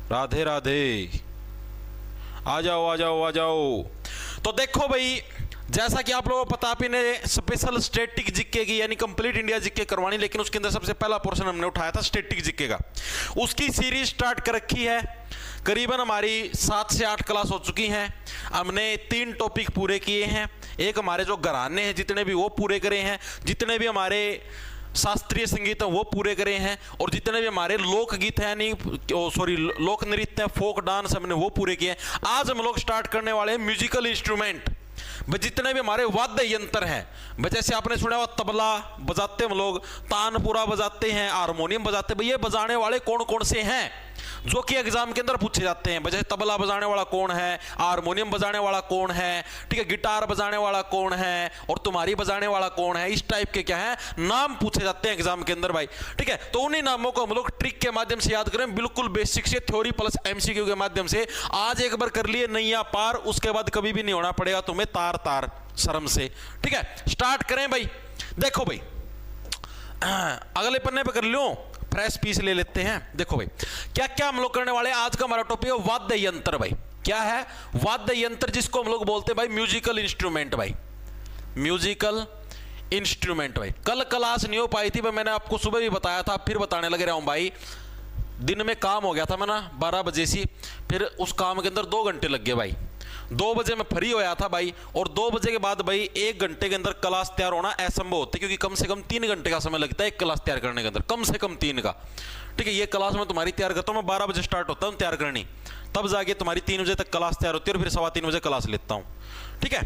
राधे राधे। आ जाओ आ जाओ आ जाओ। तो देखो भाई, जैसा कि आप लोगों को पता, आपने स्पेशल स्टैटिक जीके की यानी कंप्लीट इंडिया जीके करवानी, लेकिन उसके अंदर सबसे पहला पोर्शन हमने उठाया था स्टैटिक जीके का। उसकी सीरीज स्टार्ट कर रखी है, करीबन हमारी 7 से 8 क्लास हो चुकी हैं। हमने 3 टॉपिक पूरे किए हैं। एक हमारे जो घराने हैं जितने भी वो पूरे करे हैं, जितने भी हमारे शास्त्रीय संगीत है वो पूरे करे हैं, और जितने भी हमारे लोकगीत हैं यानी लोक नृत्य है, फोक डांस, हमने वो पूरे किए हैं। आज हम लोग स्टार्ट करने वाले हैं म्यूजिकल इंस्ट्रूमेंट। जितने भी हमारे वाद्य यंत्र हैं, जैसे आपने सुना हुआ तबला बजाते हम लोग, तानपुरा बजाते हैं, हारमोनियम बजाते हैं, ये बजाने वाले कौन कौन से हैं जो कि एग्जाम के अंदर पूछे जाते हैं। जैसे तबला बजाने वाला कौन है, हारमोनियम बजाने वाला कौन है, ठीक है, गिटार बजाने वाला कौन है, और तुम्हारी बजाने वाला कौन है, इस टाइप के क्या है नाम पूछे जाते हैं एग्जाम के अंदर भाई। ठीक है, तो उन्हीं नामों को हम लोग ट्रिक के माध्यम से याद करें, बिल्कुल बेसिक से, थ्योरी प्लस एमसीक्यू के माध्यम से। आज एक बार कर लिए नैया पार, उसके बाद कभी भी नहीं होना पड़ेगा तुम्हें तार तार शर्म से। ठीक है, स्टार्ट करें भाई। देखो भाई, अगले पन्ने पे कर लो, फ्रेश पीस ले लेते हैं। देखो भाई, क्या क्या हम लोग करने वाले हैं। आज का हमारा टॉपिक है वाद्य यंत्र भाई। क्या है वाद्य यंत्र, जिसको हम लोग बोलते हैं भाई म्यूजिकल इंस्ट्रूमेंट भाई, म्यूजिकल इंस्ट्रूमेंट भाई। कल क्लास नहीं हो पाई थी भाई, मैंने आपको सुबह भी बताया था, फिर बताने लग रहा हूं भाई। दिन में काम हो गया था मैं ना 12 बजे से, फिर उस काम के अंदर 2 घंटे लग गए भाई। 2 बजे मैं फ्री होया था भाई, और 2 बजे के बाद भाई 1 घंटे के अंदर क्लास तैयार होना असंभव होता है, क्योंकि कम से कम 3 घंटे का समय लगता है एक क्लास तैयार करने के अंदर, कम से कम 3 का। ठीक है, ये क्लास मैं तुम्हारी तैयार करता हूँ, मैं 12 बजे स्टार्ट होता हूँ तैयार करनी, तब जाके तुम्हारी 3 बजे तक क्लास तैयार होती है, और फिर 3:15 बजे क्लास लेता हूँ। ठीक है,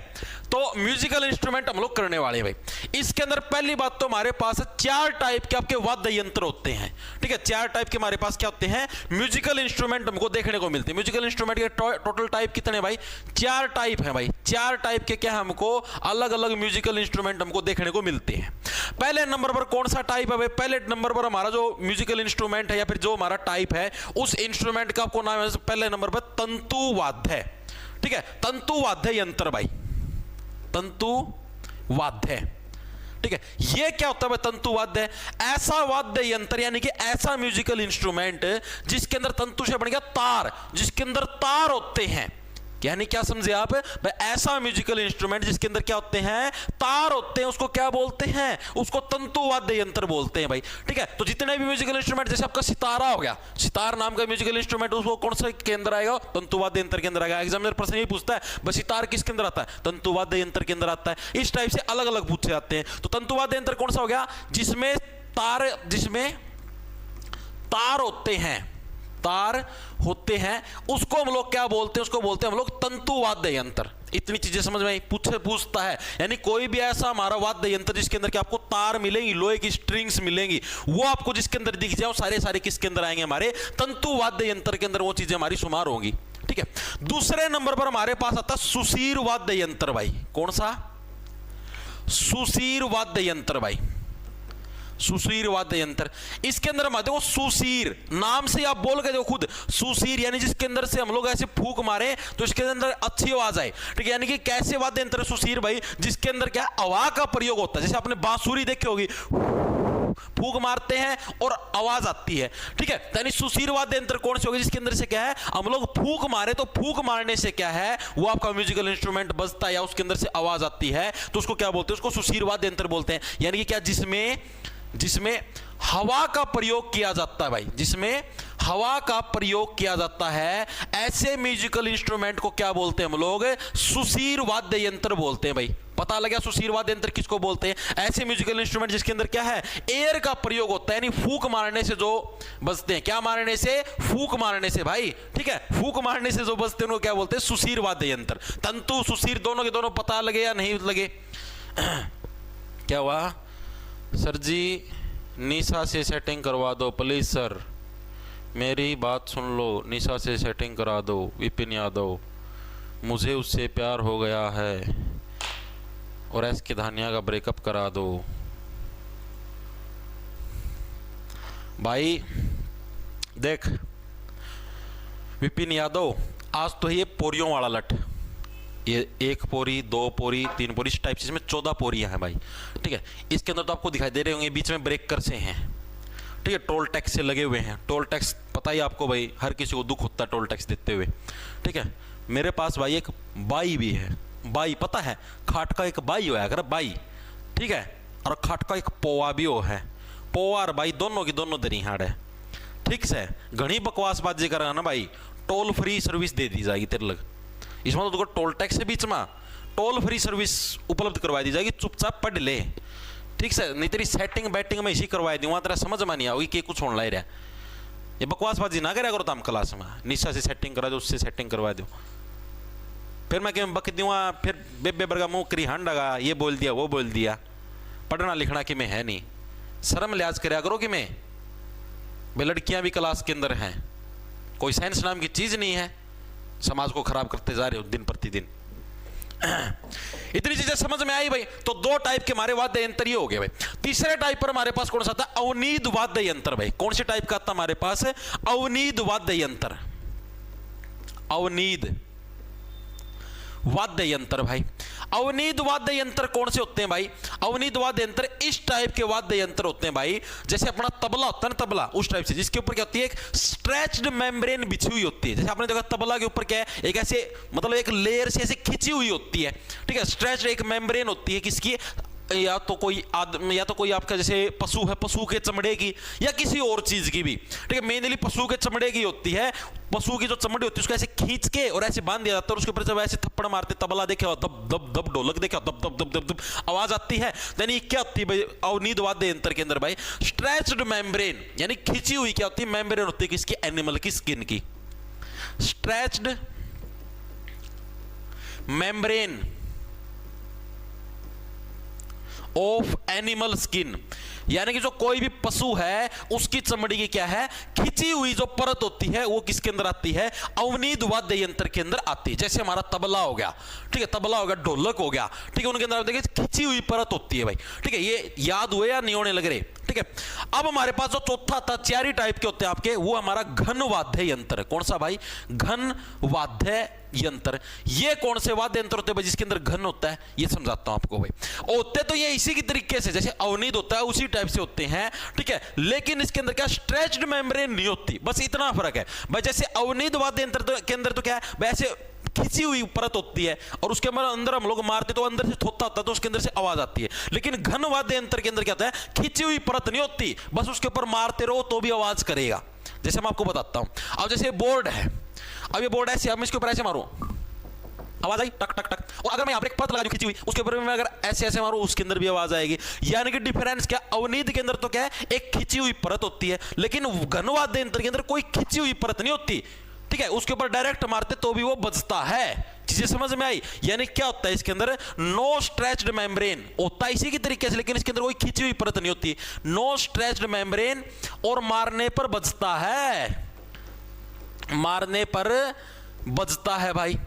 तो म्यूजिकल इंस्ट्रूमेंट हम लोग करने वाले हैं भाई। इसके अंदर पहली बात तो हमारे पास 4 टाइप के आपके वाद्य यंत्र होते हैं। ठीक है, 4 टाइप के हमारे पास क्या होते हैं म्यूजिकल इंस्ट्रूमेंट हमको देखने को मिलते हैं। म्यूजिकल इंस्ट्रूमेंट के टोटल टाइप कितने भाई, 4 टाइप हैं भाई। 4 टाइप के क्या हमको अलग अलग म्यूजिकल इंस्ट्रूमेंट हमको देखने को मिलते हैं। पहले नंबर पर कौन सा टाइप है भाई, पहले नंबर पर हमारा जो म्यूजिकल इंस्ट्रूमेंट है या फिर जो हमारा टाइप है, उस इंस्ट्रूमेंट का आपको नाम है पहले नंबर पर तंतु वाद्य। ठीक है, तंतु वाद्य यंत्र भाई, तंतु वाद्य। ठीक है, ये क्या होता है भाई तंतु वाद्य, ऐसा वाद्य यंत्र यानी कि ऐसा म्यूजिकल इंस्ट्रूमेंट जिसके अंदर तंतु से बन गया तार, जिसके अंदर तार होते हैं। यानी क्या समझे आप भाई, ऐसा म्यूजिकल इंस्ट्रूमेंट जिसके अंदर क्या होते हैं तार होते हैं, उसको क्या बोलते हैं, उसको तंतु वाद्य यंत्र बोलते हैं भाई। ठीक है, तो जितने भी म्यूजिकल इंस्ट्रूमेंट, जैसे आपका सितारा हो गया, सितार नाम का म्यूजिकल इंस्ट्रूमेंट, उसको कौन सा के अंदर आएगा, तंतु वाद्य यंत्र के अंदर आएगा। एग्जामिनर प्रश्न ये पूछता है बस सितार किसके अंदर आता है, तंतु वाद्य यंत्र के अंदर आता है। इस टाइप से अलग अलग पूछे जाते हैं। तो तंतु वाद्य यंत्र कौन सा हो गया, जिसमें तार होते हैं, तार होते हैं, उसको हम लोग क्या बोलते हैं, उसको बोलते हैं हम लोग तंतु वाद्य यंत्र। इतनी चीजें समझ में आई, पूछता है, यानी कोई भी ऐसा हमारा वाद्य यंत्र जिसके अंदर क्या आपको तार मिलेंगी, लोहे की स्ट्रिंग्स मिलेंगी, वो आपको जिसके अंदर दिख जाए, सारे किसके अंदर आएंगे, हमारे तंतु वाद्य यंत्र के अंदर वो चीजें हमारी शुमार होंगी। ठीक है, दूसरे नंबर पर हमारे पास आता है सुशीर वाद्य यंत्र भाई। कौन सा, सुशीर वाद्य यंत्र भाई, सुशीर वाद्य यंत्र। इसके अंदर हम देखो सुशीर नाम से आप बोल के देखो खुद, सुशीर यानी जिसके अंदर से हम लोग ऐसे फूंक मारे तो इसके अंदर अच्छी आवाज आए। ठीक है, यानी कि कैसे वाद्य यंत्र सुशीर भाई, जिसके अंदर क्या हवा का प्रयोग होता है। जैसे आपने बांसुरी देखी होगी, फूंक मारते हैं और आवाज आती है। ठीक है, यानी सुशीर वाद्य यंत्र कौन से होगी, जिसके अंदर से क्या है हम लोग फूंक मारे, तो फूंक मारने से क्या है वो आपका म्यूजिकल इंस्ट्रूमेंट बजता है या उसके अंदर से आवाज आती है, तो उसको क्या बोलते हैं, उसको सुशीर वाद्य यंत्र बोलते हैं। यानी कि क्या, जिसमें हवा का प्रयोग किया जाता है भाई, जिसमें हवा का प्रयोग किया जाता है, ऐसे म्यूजिकल इंस्ट्रूमेंट को क्या बोलते हैं हम लोग, सुशीर वाद्य यंत्र बोलते हैं भाई। पता लगा सुशीर वाद्य यंत्र किसको बोलते हैं, ऐसे म्यूजिकल इंस्ट्रूमेंट जिसके अंदर क्या है एयर का प्रयोग होता है, यानी फूंक मारने से जो बजते हैं। क्या मारने से, फूंक मारने से भाई। ठीक है, फूंक मारने से जो बजते हैं उनको क्या बोलते हैं, सुशीर वाद्य यंत्र। तंतु सुशीर दोनों के दोनों पता लगे या नहीं लगे। क्या हुआ सर जी, निशा से सेटिंग करवा दो प्लीज सर, मेरी बात सुन लो, निशा से सेटिंग करा दो। विपिन यादव, मुझे उससे प्यार हो गया है, और एस के धानिया का ब्रेकअप करा दो। भाई देख विपिन यादव, आज तो ये पोरियों वाला लट, ये 1 पोरी 2 पोरी 3 पोरी इस टाइप से, इसमें 14 पोरियां हैं भाई। ठीक है, इसके अंदर तो आपको दिखाई दे रहे होंगे बीच में ब्रेकर से हैं। ठीक है, टोल टैक्स से लगे हुए हैं। टोल टैक्स पता ही आपको भाई, हर किसी को दुख होता है टोल टैक्स देते हुए। ठीक है, मेरे पास भाई एक बाई भी है। बाई पता है, खाट का एक बाई होया कर बाई, ठीक है, और खाट का एक पोवा भी हो है। पोवा और बाई दोनों की दोनों दरी हाड़ है। ठीक से घनी बकवासबाजी करा ना भाई, टोल फ्री सर्विस दे दी जाएगी तेरे लग। इसमें तो तुमको टोल टैक्स के बीच में टोल फ्री सर्विस उपलब्ध करवा दी जाएगी, चुपचाप पढ़ ले। ठीक से, नहीं तेरी सेटिंग बैटिंग में इसी करवा दी, वहां तेरा समझ में नहीं आओगी कि कुछ होने लग रहा है। ये बकवासबाजी ना करा करो तुम क्लास में, निशा से सेटिंग करा दो, उससे सेटिंग करवा दो, फिर मैं क्यों बक दूँ, फिर बेबे बरगा मुंह करी हंडगा, ये बोल दिया वो बोल दिया। पढ़ना लिखना कि मैं है नहीं, शर्म लिहाज कराया करो कि मैं भाई, लड़कियां भी क्लास के अंदर हैं, कोई साइंस नाम की चीज नहीं है, समाज को खराब करते जा रहे हो दिन प्रतिदिन। इतनी चीजें समझ में आई भाई। तो दो टाइप के हमारे वाद्य यंत्र ये हो गए भाई। तीसरे टाइप पर हमारे पास कौन सा था, अवनीद वाद्य यंत्र भाई। कौन से टाइप का था हमारे पास, अवनीद वाद्य यंत्र। अवनीद वाद्य यंत्र भाई। अवनीद वाद्य यंत्र कौन से होते हैं भाई, अवनीद वाद्य यंत्र इस टाइप के वाद्य यंत्र होते हैं भाई, जैसे अपना तबला होता है ना, तबला उस टाइप से, जिसके ऊपर क्या होती है, एक स्ट्रेच्ड मेम्ब्रेन बिछी हुई होती है। जैसे आपने देखा तबला के ऊपर क्या है, एक ऐसे मतलब एक लेयर से ऐसे खिंची हुई होती है। ठीक है, स्ट्रेच्ड एक मेम्ब्रेन होती है किसकी, या तो कोई आदमी, या तो कोई आपका जैसे पशु है, पशु के चमड़े की, या किसी और चीज की भी। ठीक है, मेनली पशु के चमड़े की होती है। पशु की जो चमड़ी होती है उसको ऐसे खींच के और ऐसे बांध दिया जाता है, और उसके ऊपर जब ऐसे थप्पड़ मारते, तबला देखे दब दब दब, ढोलक देखे दब दब दब दब दब आवाज आती है। यानी क्या होती है भाई, अवनीद वाद्य यंत्र के अंदर भाई स्ट्रेच्ड मेम्ब्रेन, यानी खींची हुई क्या होती है, मेम्ब्रेन होती है किसकी, एनिमल की स्किन की। Stretched membrane of animal skin, यानी कि जो कोई भी पशु है उसकी चमड़ी की क्या है, खिंची हुई जो परत होती है, वो किसके अंदर आती है, अवनीद वाद्य यंत्र के अंदर आती है। जैसे हमारा तबला हो गया, ठीक है, तबला हो गया, ढोलक हो गया, ठीक है, उनके अंदर देखिए खिंची हुई परत होती है भाई। ठीक है, ये याद हुए या नहीं होने लग रहे। ठीक है, अब हमारे पास जो चौथा था, चार टाइप के होते हैं आपके, वो हमारा घन वाद्य यंत्र। कौन सा भाई, घन वाद्य यंत्र। ये कौन से वाद्य यंत्र होते हैं भाई जिसके अंदर घन होता है, ये समझाता हूं आपको भाई। होते तो ये इसी की तरीके से जैसे अवनीद होता है उसी टाइप से होते हैं। ठीक है, लेकिन इसके अंदर क्या, स्ट्रेच्ड मेम्ब्रेन नहीं होती, बस इतना फर्क है भाई। जैसे अवनीद वाद्य यंत्र के अंदर तो क्या है, वैसे खिंची हुई परत होती है, और उसके अंदर हम लोग मारते तो अंदर से थोथा होता है, तो उसके अंदर से आवाज आती है। लेकिन घन वाद्य यंत्र के अंदर क्या होता है, खिंची हुई परत नहीं होती, बस उसके ऊपर मारते रहो तो भी आवाज करेगा। जैसे मैं आपको बताता हूं, अब जैसे बोर्ड है, अब ये बोर्ड ऐसे, अब मैं इसके ऊपर ऐसे मारूं, आवाज आई टक टक टक, और अगर मैं यहां पर एक परत लगा दूं खिंची हुई, उसके ऊपर मैं अगर ऐसे ऐसे मारूं, उसके अंदर भी आवाज आएगी। यानी कि डिफरेंस क्या, अवनीद के अंदर तो क्या है, एक खिंची हुई परत होती है, लेकिन घन वाद्य यंत्र के अंदर कोई खिंची हुई परत नहीं होती। ठीक है, उसके ऊपर डायरेक्ट मारते तो भी वो बजता है। चीजें समझ में आई, यानी क्या होता है इसके अंदर, नो स्ट्रेच्ड मेम्ब्रेन होता है इसी की तरीके से, लेकिन इसके अंदर कोई खिंची हुई परत नहीं होती, नो स्ट्रेच्ड मेम्ब्रेन, और मारने पर बजता है, मारने पर बजता है भाई।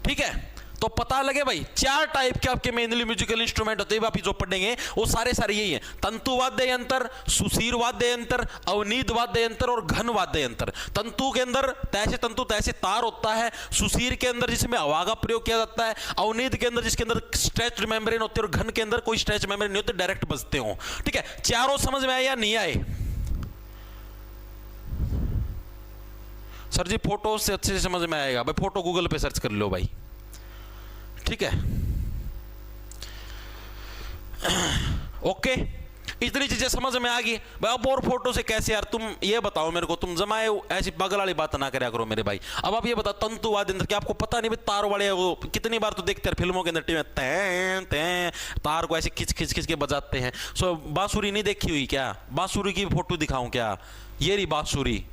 ठीक है, तो पता लगे भाई, चार टाइप के आपके मेनली म्यूजिकल इंस्ट्रूमेंट होते हैं, आप जो पढ़ेंगे वो सारे सारे यही हैं, तंतु वाद्य यंत्र, सुशीर वाद्य यंत्र, अवनीद वाद्य यंत्र और घन वाद्य यंत्र। तंतु के अंदर तैसे तंतु तैसे तार होता है, सुशीर के अंदर जिसमें हवा का प्रयोग किया जाता है, अवनीद के अंदर जिसके अंदर स्ट्रेच्ड मेम्ब्रेन होती है, और घन के अंदर कोई स्ट्रेच मेम्ब्रेन नहीं होते, डायरेक्ट बजते हो। ठीक है, चारों समझ में आए या नहीं आए सर जी? फोटो से अच्छे से समझ में आएगा भाई, फोटो गूगल पे सर्च कर लो भाई। ठीक है, ओके, इतनी चीजें समझ में आ गई भाई। अब और फोटो से कैसे यार, तुम ये बताओ मेरे को, तुम जमाए ऐसी पागल वाली बात ना करया करो मेरे भाई। अब आप ये बताओ, तंतु वाद्य यंत्र, क्या आपको पता नहीं भाई, तार वाले वो कितनी बार तो देखते हैं फिल्मों के अंदर, तैं तैं तार को ऐसे खिंच खिंच खिंच के बजाते हैं। सो बांसुरी नहीं देखी हुई क्या, बांसुरी की फोटो दिखाऊं क्या, ये रही बांसुरी,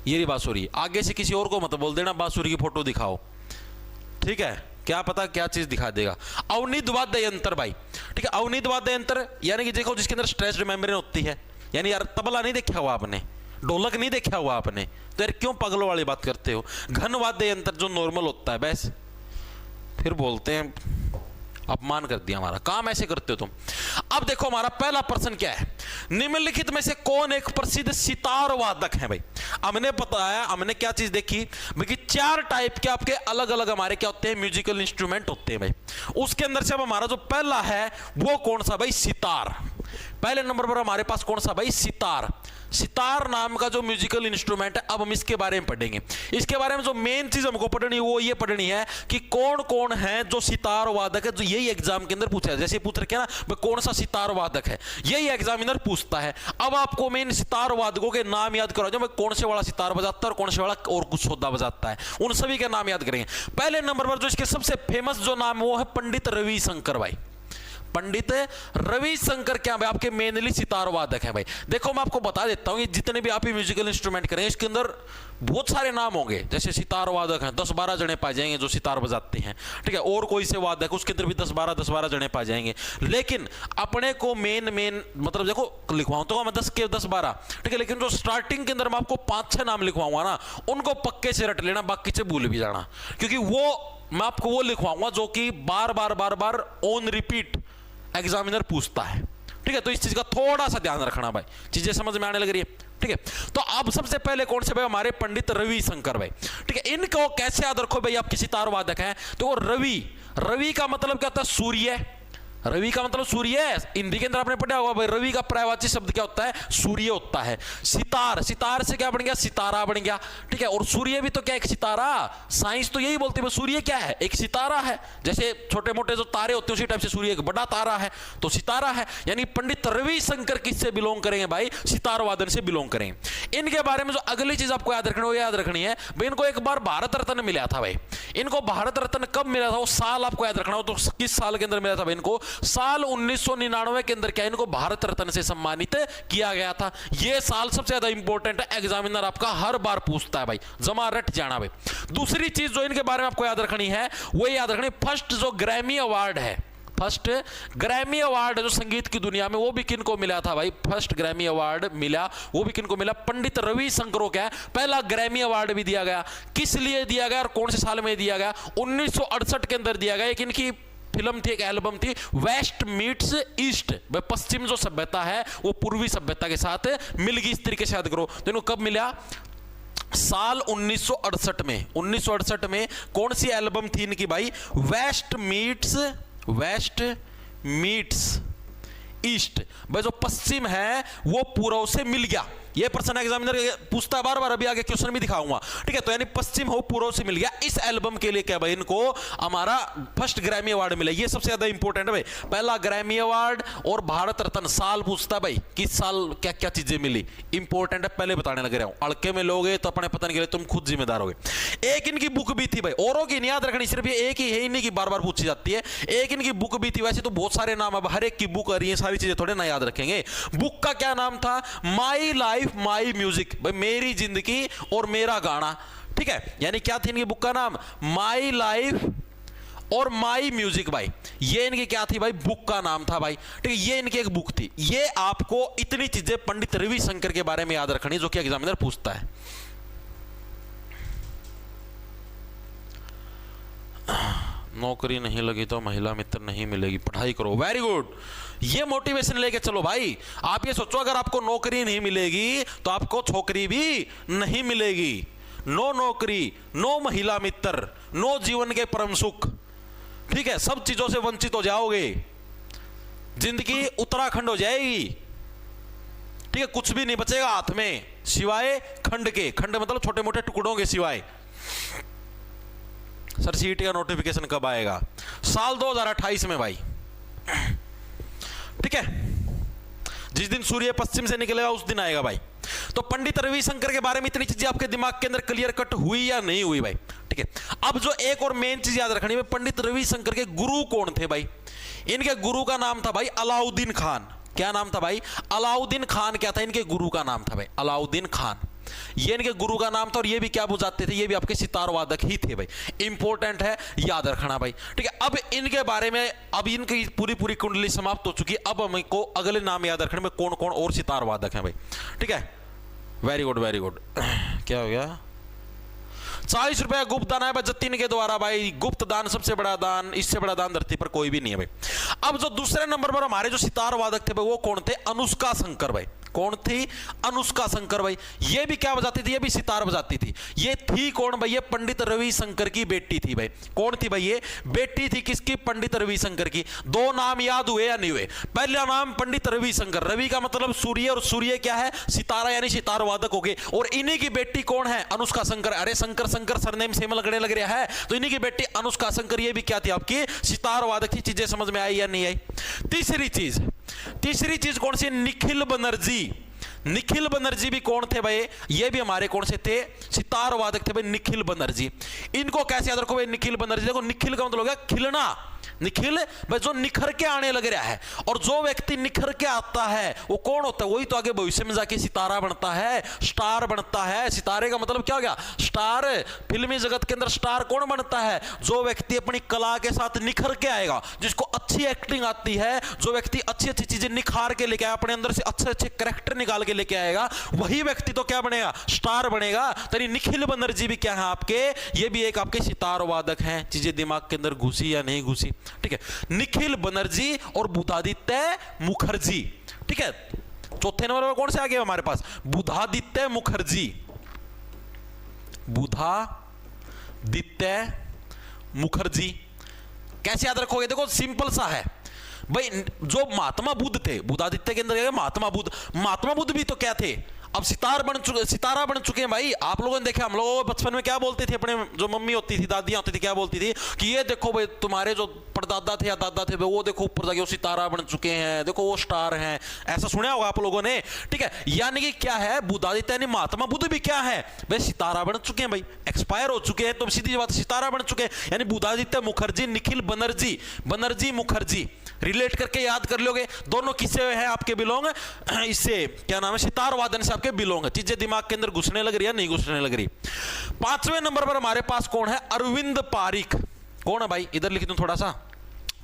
ये रही बांसुरी। आगे से किसी और को मत बोल देना बांसुरी की फोटो दिखाओ, ठीक है, क्या पता क्या चीज दिखा देगा। अवनीद वाद्य यंत्र भाई, ठीक है, अवनीद वाद्य यंत्र यानी कि देखो जिसके अंदर स्ट्रेच्ड मेम्ब्रेन होती है, यानी यार तबला नहीं देखा हुआ आपने, ढोलक नहीं देखा हुआ आपने, तो यार क्यों पागलों वाली बात करते हो। घन वाद्य यंत्र जो नॉर्मल होता है, बस फिर बोलते हैं अपमान कर दिया हमारा, काम ऐसे करते हो तुम। अब देखो हमारा पहला प्रश्न क्या है, निम्नलिखित में से कौन एक प्रसिद्ध सितार वादक है भाई। हमने बताया, हमने क्या चीज देखी भाई, चार टाइप के आपके अलग अलग हमारे क्या होते हैं, म्यूजिकल इंस्ट्रूमेंट होते हैं भाई। उसके अंदर से अब हमारा जो पहला है वो कौन सा भाई, सितार। पहले नंबर पर हमारे पास कौन सा भाई, सितार। सितार नाम का जो म्यूजिकल इंस्ट्रूमेंट है, अब हम इसके बारे में पढ़ेंगे। इसके बारे में जो मेन चीज हमको पढ़नी है वो ये पढ़नी है कि कौन कौन है जो सितार वादक है, जो यही एग्जाम के अंदर पूछा है। जैसे पूछ रखे ना भाई कौन सा सितार वादक है, यही एग्जामिनर पूछता है। अब आपको मेन सितार वादकों के नाम याद करो, जो कौन से वाला सितार बजाता है और कौन से वाला और कुछ सौदा बजाता है, उन सभी के नाम याद करेंगे। पहले नंबर पर जो इसके सबसे फेमस जो नाम है वो है पंडित रविशंकर भाई। पंडित रविशंकर क्या भाई आपके मेनली सितार वादक हैं भाई। देखो मैं आपको बता देता हूं, ये जितने भी आप म्यूजिकल इंस्ट्रूमेंट करेंगे इसके अंदर बहुत सारे नाम होंगे। जैसे सितार वादक हैं 10-12 जने पा जाएंगे जो सितार बजाते हैं, ठीक है। और कोई से वादक उसके अंदर भी 10-12 जने पा जाएंगे। लेकिन अपने को मेन मतलब देखो लिखवाऊं तो मैं 10 के 10-12, ठीक है। लेकिन जो स्टार्टिंग के अंदर मैं आपको 5-6 नाम लिखवाऊंगा ना, उनको पक्के से रट लेना, बाकी से भूल भी जाना, क्योंकि वो मैं आपको वो लिखवाऊंगा जो कि बार बार ऑन रिपीट एग्जामिनर पूछता है, ठीक है। तो इस चीज का थोड़ा सा ध्यान रखना भाई, चीजें समझ में आने लग रही है, ठीक है। तो अब सबसे पहले कौन से भाई, हमारे पंडित रविशंकर भाई, ठीक है। इनको कैसे याद रखो भाई, आपके सितार वादक हैं तो वो रवि का मतलब क्या होता है, सूर्य। रवि का मतलब सूर्य है। हिंदी के अंदर आपने पढ़ा होगा भाई, रवि का पर्यायवाची शब्द क्या होता है, सूर्य होता है। सितार से क्या बन गया, सितारा बन गया, ठीक है। और सूर्य भी तो क्या एक सितारा, साइंस तो यही बोलती है सूर्य क्या है, एक सितारा है। जैसे छोटे मोटे जो तारे होते हैं उसी टाइप से सूर्य एक बड़ा तारा है, तो सितारा है। यानी पंडित रविशंकर किससे बिलोंग करेंगे भाई, सितार वादन से बिलोंग करेंगे। इनके बारे में जो अगली चीज आपको याद रखनी है वो याद रखनी है भाई, इनको एक बार भारत रत्न मिला था भाई। इनको भारत रत्न कब मिला था, वो साल आपको याद रखना हो, तो किस साल के अंदर मिला था भाई इनको, साल 1999 के अंदर क्या इनको भारत रत्न से सम्मानित किया गया था। यह साल सबसे ज्यादा इंपॉर्टेंट है, एग्जामिनर आपका हर बार पूछता है भाई, जमा रट जाना भाई। दूसरी चीज जो इनके बारे में आपको याद रखनी है वो याद रखनी, फर्स्ट जो ग्रैमी अवार्ड है, फर्स्ट ग्रैमी अवार्ड जो संगीत की दुनिया में, वो भी किनको मिला था भाई, फर्स्ट ग्रैमी अवार्ड मिला, वो भी किनको मिला, पंडित रविशंकर को। पहला ग्रैमी अवार्ड भी दिया गया, किस लिए दिया गया और कौन से साल में दिया गया, 1968 के अंदर दिया गया। एक इनकी फिल्म थी, एक एल्बम थी, वेस्ट मीट्स ईस्ट, पश्चिम जो सभ्यता है वो पूर्वी सभ्यता के साथ मिल गई, इस तरीके से याद करो। तो इनको कब मिला, साल 1968 में। 1968 में कौन सी एल्बम थी इनकी भाई, वेस्ट मीट्स ईस्ट, भाई जो पश्चिम है वो पूर्व से मिल गया। ये प्रश्न एग्जामिनर पूछता है बार बार, अभी आगे क्वेश्चन भी दिखाऊंगा, ठीक है। तो यानी पश्चिम हो पूर्व से मिल गया, इस एल्बम के लिए क्या भाई इनको हमारा फर्स्ट ग्रैमी अवार्ड मिला। ये सबसे ज्यादा इंपॉर्टेंट है भाई, पहला ग्रैमी अवार्ड और भारत रत्न। साल पूछता है भाई किस साल क्या क्या चीजें मिली, इंपॉर्टेंट है, पहले बताने लग रहा हूं। अड़के में लोगे तो अपने पता नहीं के तुम खुद जिम्मेदार होगे। एक इनकी बुक भी थी भाई, औरों की नहीं याद रखनी, सिर्फ ये एक ही है, इन्हीं की बार बार पूछी जाती है। एक इनकी बुक भी थी, वैसे तो बहुत सारे नाम, अब हर एक की बुक आ रही है, सारी चीजें थोड़े ना याद रखेंगे। बुक का क्या नाम था, माई लाइफ माई म्यूजिक, भाई मेरी जिंदगी और मेरा गाना, ठीक है। यानी क्या थी इनकी बुक का नाम, माई लाइफ और माई म्यूजिक भाई। ये इनकी क्या थी भाई, बुक का नाम था भाई, ठीक है। ये इनकी एक बुक थी। ये आपको इतनी चीजें पंडित रविशंकर के बारे में याद रखनी जो कि एग्जामिनर पूछता है। नौकरी नहीं लगी तो महिला मित्र नहीं मिलेगी, पढ़ाई करो, वेरी गुड। ये मोटिवेशन लेके चलो भाई। आप ये सोचो अगर आपको नौकरी नहीं मिलेगी तो आपको छोकरी भी नहीं मिलेगी। नो नौकरी, नो महिला मित्र, नो जीवन के परम सुख, ठीक है। सब चीजों से वंचित हो जाओगे, जिंदगी उत्तराखंड हो जाएगी, ठीक है। कुछ भी नहीं बचेगा हाथ में सिवाय खंड के, खंड मतलब छोटे मोटे टुकड़ों के सिवाय। सर सीईटी का नोटिफिकेशन कब आएगा, साल 2028 में भाई, ठीक है। जिस दिन सूर्य पश्चिम से निकलेगा उस दिन आएगा भाई। तो पंडित रविशंकर के बारे में इतनी चीजें आपके दिमाग के अंदर क्लियर कट हुई या नहीं हुई भाई, ठीक है। अब जो एक और मेन चीज याद रखनी है, पंडित रविशंकर के गुरु कौन थे भाई। इनके गुरु का नाम था भाई अलाउद्दीन खान। क्या नाम था भाई, अलाउद्दीन खान। क्या था इनके गुरु का नाम था भाई, अलाउद्दीन खान। ये इनके गुरु का नाम था। और ये भी क्या बुझाते थे, ये भी आपके सितार वादक ही थे भाई। इंपॉर्टेंट है, याद रखना भाई, ठीक है। अब इनके बारे में, अब इनकी पूरी कुंडली समाप्त हो चुकी है। अब हमको अगले नाम याद रखने में कौन कौन और सितार वादक हैं भाई, ठीक है। Very good very good. क्या हो गया, 40 रुपया गुप्त दान है भाई जतीन के द्वारा भाई। गुप्त दान सबसे बड़ा दान, इससे बड़ा दान धरती पर कोई भी नहीं है भाई। अब जो दूसरे नंबर पर हमारे जो सितार वादक थे भाई वो कौन थे, अनुष्का शंकर भाई। कौन थी? अनुष्का शंकर भाई। ये भी क्या बजाती थी? ये भी सितार बजाती थी। ये थी कौन भाई? ये पंडित रविशंकर की बेटी थी भाई। कौन थी भाई? ये बेटी थी किसकी? पंडित रविशंकर की। दो नाम याद हुए या नहीं हुए? पहला नाम पंडित रविशंकर, रवि का मतलब सूर्य, और सूर्य क्या है? सितारा, यानी सितार वादक हो गए। और इन्हीं की बेटी कौन है? अनुष्का शंकर। अरे शंकर शंकर सरनेम सेम लगने लग रहा है, तो इन्हीं की बेटी अनुष्का शंकर ये भी क्या थी? आपकी सितार वादक थी। चीजें समझ में आई या नहीं आई? तीसरी चीज कौन सी? निखिल बनर्जी। निखिल बनर्जी भी कौन थे भाई? ये भी हमारे कौन से थे? सितार वादक थे भाई, निखिल बनर्जी। इनको कैसे याद रखो भाई? निखिल बनर्जी। देखो निखिल का मतलब हो गया खिलना। निखिल भाई जो निखर के आने लग रहा है, और जो व्यक्ति निखर के आता है वो कौन होता है? वही तो आगे भविष्य में जाके सितारा बनता है, स्टार बनता है। सितारे का मतलब क्या हो गया? स्टार। फिल्मी जगत के अंदर स्टार कौन बनता है? जो व्यक्ति अपनी कला के साथ निखर के आएगा, जिसको अच्छी एक्टिंग आती है, जो व्यक्ति अच्छी अच्छी चीजें निखार के लेके आएगा, अपने अंदर से अच्छे अच्छे कैरेक्टर निकाल के लेके आएगा, वही व्यक्ति तो क्या बनेगा? स्टार बनेगा। तो निखिल बनर्जी भी क्या है आपके? ये भी एक आपके सितार वादक हैं। चीजें दिमाग के अंदर घुसी या नहीं घुसी? ठीक है, निखिल बनर्जी और बुधादित्य मुखर्जी। ठीक है, चौथे नंबर पर कौन से आ गए हमारे पास? बुधादित्य मुखर्जी। बुधादित्य मुखर्जी कैसे याद रखोगे? देखो सिंपल सा है भाई, जो महात्मा बुद्ध थे, बुधादित्य के अंदर महात्मा बुद्ध। महात्मा बुद्ध भी तो क्या थे? अब सितारा बन चुके हैं भाई। आप लोगों ने देखा, हम लोग बचपन में क्या बोलते थे? अपने जो मम्मी होती थी, दादियां होती थी, क्या बोलती थी कि ये देखो भाई तुम्हारे जो परदादा थे या दादा थे वो देखो ऊपर जाके वो सितारा बन चुके हैं, देखो वो स्टार हैं। ऐसा सुना होगा आप लोगों ने। ठीक है, यानी कि क्या है? बुधादित्य यानी महात्मा बुद्ध भी क्या है भाई? सितारा बन चुके हैं भाई, एक्सपायर हो चुके हैं, तो सीधी बात सितारा बन चुके हैं। यानी बुधादित्य मुखर्जी, निखिल बनर्जी मुखर्जी रिलेट करके याद कर लोगे। दोनों किससे हैं आपके बिलोंग? इससे क्या नाम है? सितार वादन से आपके बिलोंग। चीजें दिमाग के अंदर घुसने लग रही है नहीं घुसने लग रही? पांचवें नंबर पर हमारे पास कौन है? अरविंद पारिक। कौन है भाई? इधर लिख दूं थोड़ा सा,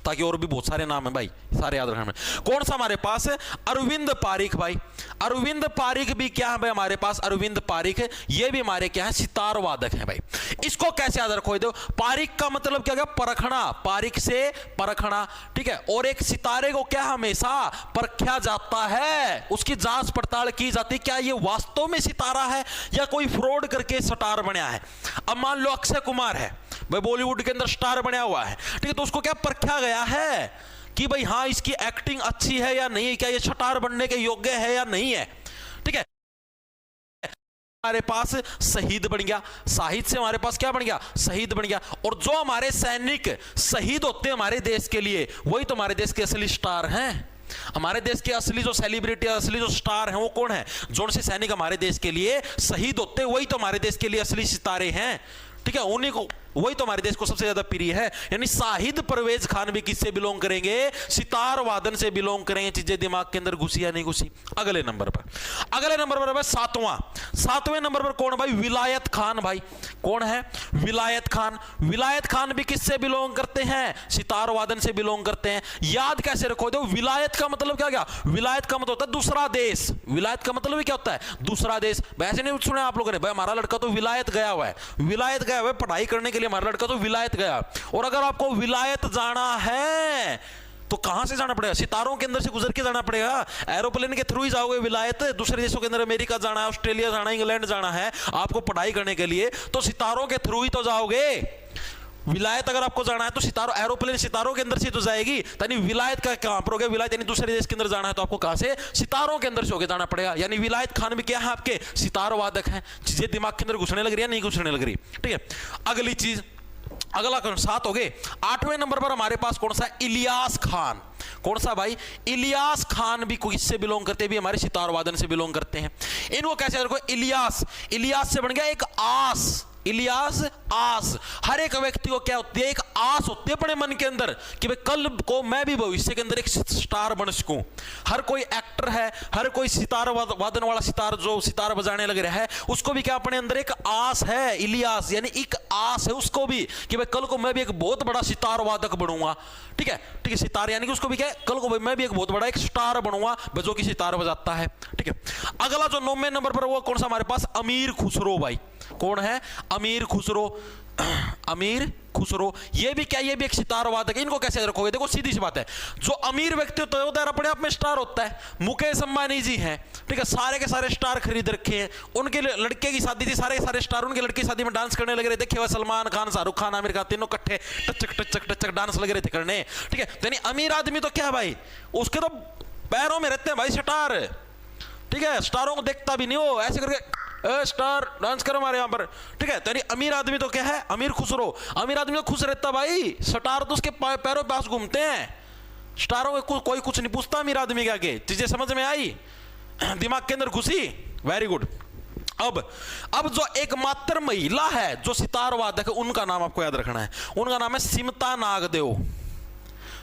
ताकि और भी बहुत सारे नाम है भाई, सारे याद रखना। कौन सा हमारे पास है? अरविंद पारिक भाई। अरविंद पारिक भी क्या है भाई हमारे पास? अरविंद पारिक है, ये भी हमारे क्या है? सितार वादक है भाई। इसको कैसे याद रखो? दो, पारिक का मतलब क्या? परखना, पारिक से परखना। ठीक है, और एक सितारे को क्या हमेशा परखा जाता है, उसकी जांच पड़ताल की जाती है, क्या ये वास्तव में सितारा है या कोई फ्रॉड करके स्टार बना है। अब मान लो अक्षय कुमार है भाई, बॉलीवुड के अंदर स्टार बना हुआ है, ठीक है, तो उसको क्या परखा गया है कि भाई हाँ इसकी एक्टिंग अच्छी है या नहीं, क्या ये स्टार बनने के योग्य है या नहीं है। ठीक है, हमारे पास शहीद बन गया, साहिद से हमारे पास क्या बन गया? शहीद बन गया। और जो हमारे सैनिक शहीद होते हैं हमारे देश के लिए, वही तो हमारे देश के असली स्टार हैं। हमारे देश के असली जो सेलिब्रिटी, असली जो स्टार हैं वो कौन है? जो से सैनिक हमारे देश के लिए शहीद होते हैं, वही तो हमारे देश के लिए असली सितारे हैं। ठीक है, उन्हीं को, वही तो हमारे देश को सबसे ज्यादा प्रिय है। यानी शाहिद परवेज खान भी किससे बिलोंग करेंगे? सितार वादन से बिलोंग करेंगे। चीजें दिमाग के अंदर घुसी या नहीं घुसी? अगले नंबर पर सातवें नंबर पर कौन भाई? विलायत खान भाई। कौन है? विलायत खान। विलायत खान भी किससे बिलोंग करते हैं? सितार वादन से बिलोंग करते हैं। याद कैसे रखो? दो, विलायत का मतलब क्या गया? विलायत का मतलब होता है दूसरा देश। विलायत का मतलब क्या होता है? दूसरा देश। वैसे नहीं सुना आप लोगों ने भाई हमारा लड़का तो विलायत गया हुआ है, विलायत गया हुआ है पढ़ाई करने के लिए, हमारा लड़का तो विलायत गया। और अगर आपको विलायत जाना है तो कहां से जाना पड़ेगा? सितारों के अंदर से गुजर के जाना पड़ेगा। एरोप्लेन के थ्रू ही जाओगे विलायत। दूसरे देशों के अंदर अमेरिका जाना है, ऑस्ट्रेलिया जाना है, इंग्लैंड जाना है आपको पढ़ाई करने के लिए, तो सितारों के थ्रू ही तो जाओगे। विलायत अगर आपको जाना है तो सितारों, एरोप्लेन सितारों के अंदर से तो जाएगी। यानी विलायत का कहां पर हो गया? विलायत यानी दूसरे देश के अंदर जाना है तो आपको कहां से? सितारों के अंदर से होकर जाना पड़ेगा। यानी विलायत खान भी क्या है? आपके सितार वादक हैं। चीजें दिमाग के अंदर घुसने लग रही है नहीं घुसने लग रही? ठीक है, अगली चीज, अगला 7 हो गए। 8वें नंबर पर हमारे पास कौन सा? इलियास खान। कौन सा भाई? इलियास खान भी किससे बिलोंग करते हैं? भी हमारे सितार वादन से बिलोंग करते हैं। इनको कैसे रखो? इलियास, इलियास से बन गया एक आस। इलियास आस। हर एक व्यक्ति को क्या होती है? एक आस होती है अपने मन के अंदर कि भाई कल को मैं भी भविष्य के अंदर एक स्टार बन सकूं। हर कोई एक्टर है, हर कोई सितार वादन वाला सितार जो सितार बजाने लग रहा है, उसको भी क्या अपने अंदर एक आस है। इलियास यानी एक आस है उसको भी कि भाई कल को मैं भी एक बहुत बड़ा सितार वादक बनूंगा। ठीक है, ठीक है, सितार यानी कि उसको भी क्या है? कल को भाई मैं भी एक बहुत बड़ा एक स्टार बनूंगा जो कि सितार बजाता है। ठीक है, अगला जो 9वें नंबर पर वो कौन सा हमारे पास? अमीर खुसरो भाई। कौन है? अमीर खुसरो। अमीर खुसरो, ये भी क्या, ये भी एक सितार वादक है। इनको कैसे रखोगे? देखो सीधी सी बात है, जो अमीर व्यक्ति होता है अपने आप में स्टार होता है। मुकेश अंबानी जी हैं, ठीक है, सारे के सारे स्टार खरीद रखे हैं। उनके लड़के की शादी थी, सारे के सारे स्टार उनके लड़के की शादी में डांस करने लगे रहे। देखिए सलमान खान, शाहरुख खान, आमिर खान, तीनों इकट्ठे टचक टचक टचक डांस लगे रहे थे करने, ठीक है। यानी अमीर आदमी तो क्या है भाई, उसके तो पैरों में रहते हैं भाई स्टार, ठीक है। स्टारों को देखता भी नहीं हो, ऐसे करके स्टार डांस करो हमारे यहाँ पर, ठीक है। तो अमीर आदमी तो क्या है, अमीर खुसरो, अमीर आदमी तो खुश रहता भाई। स्टार तो उसके पैरों पास घूमते हैं, स्टारों को कोई कुछ नहीं पूछता अमीर आदमी के आगे। चीजें समझ में आई, दिमाग के अंदर घुसी, वेरी गुड। अब जो एकमात्र महिला है जो सितार वादक है, उनका नाम आपको याद रखना है। उनका नाम है स्मिता नागदेव,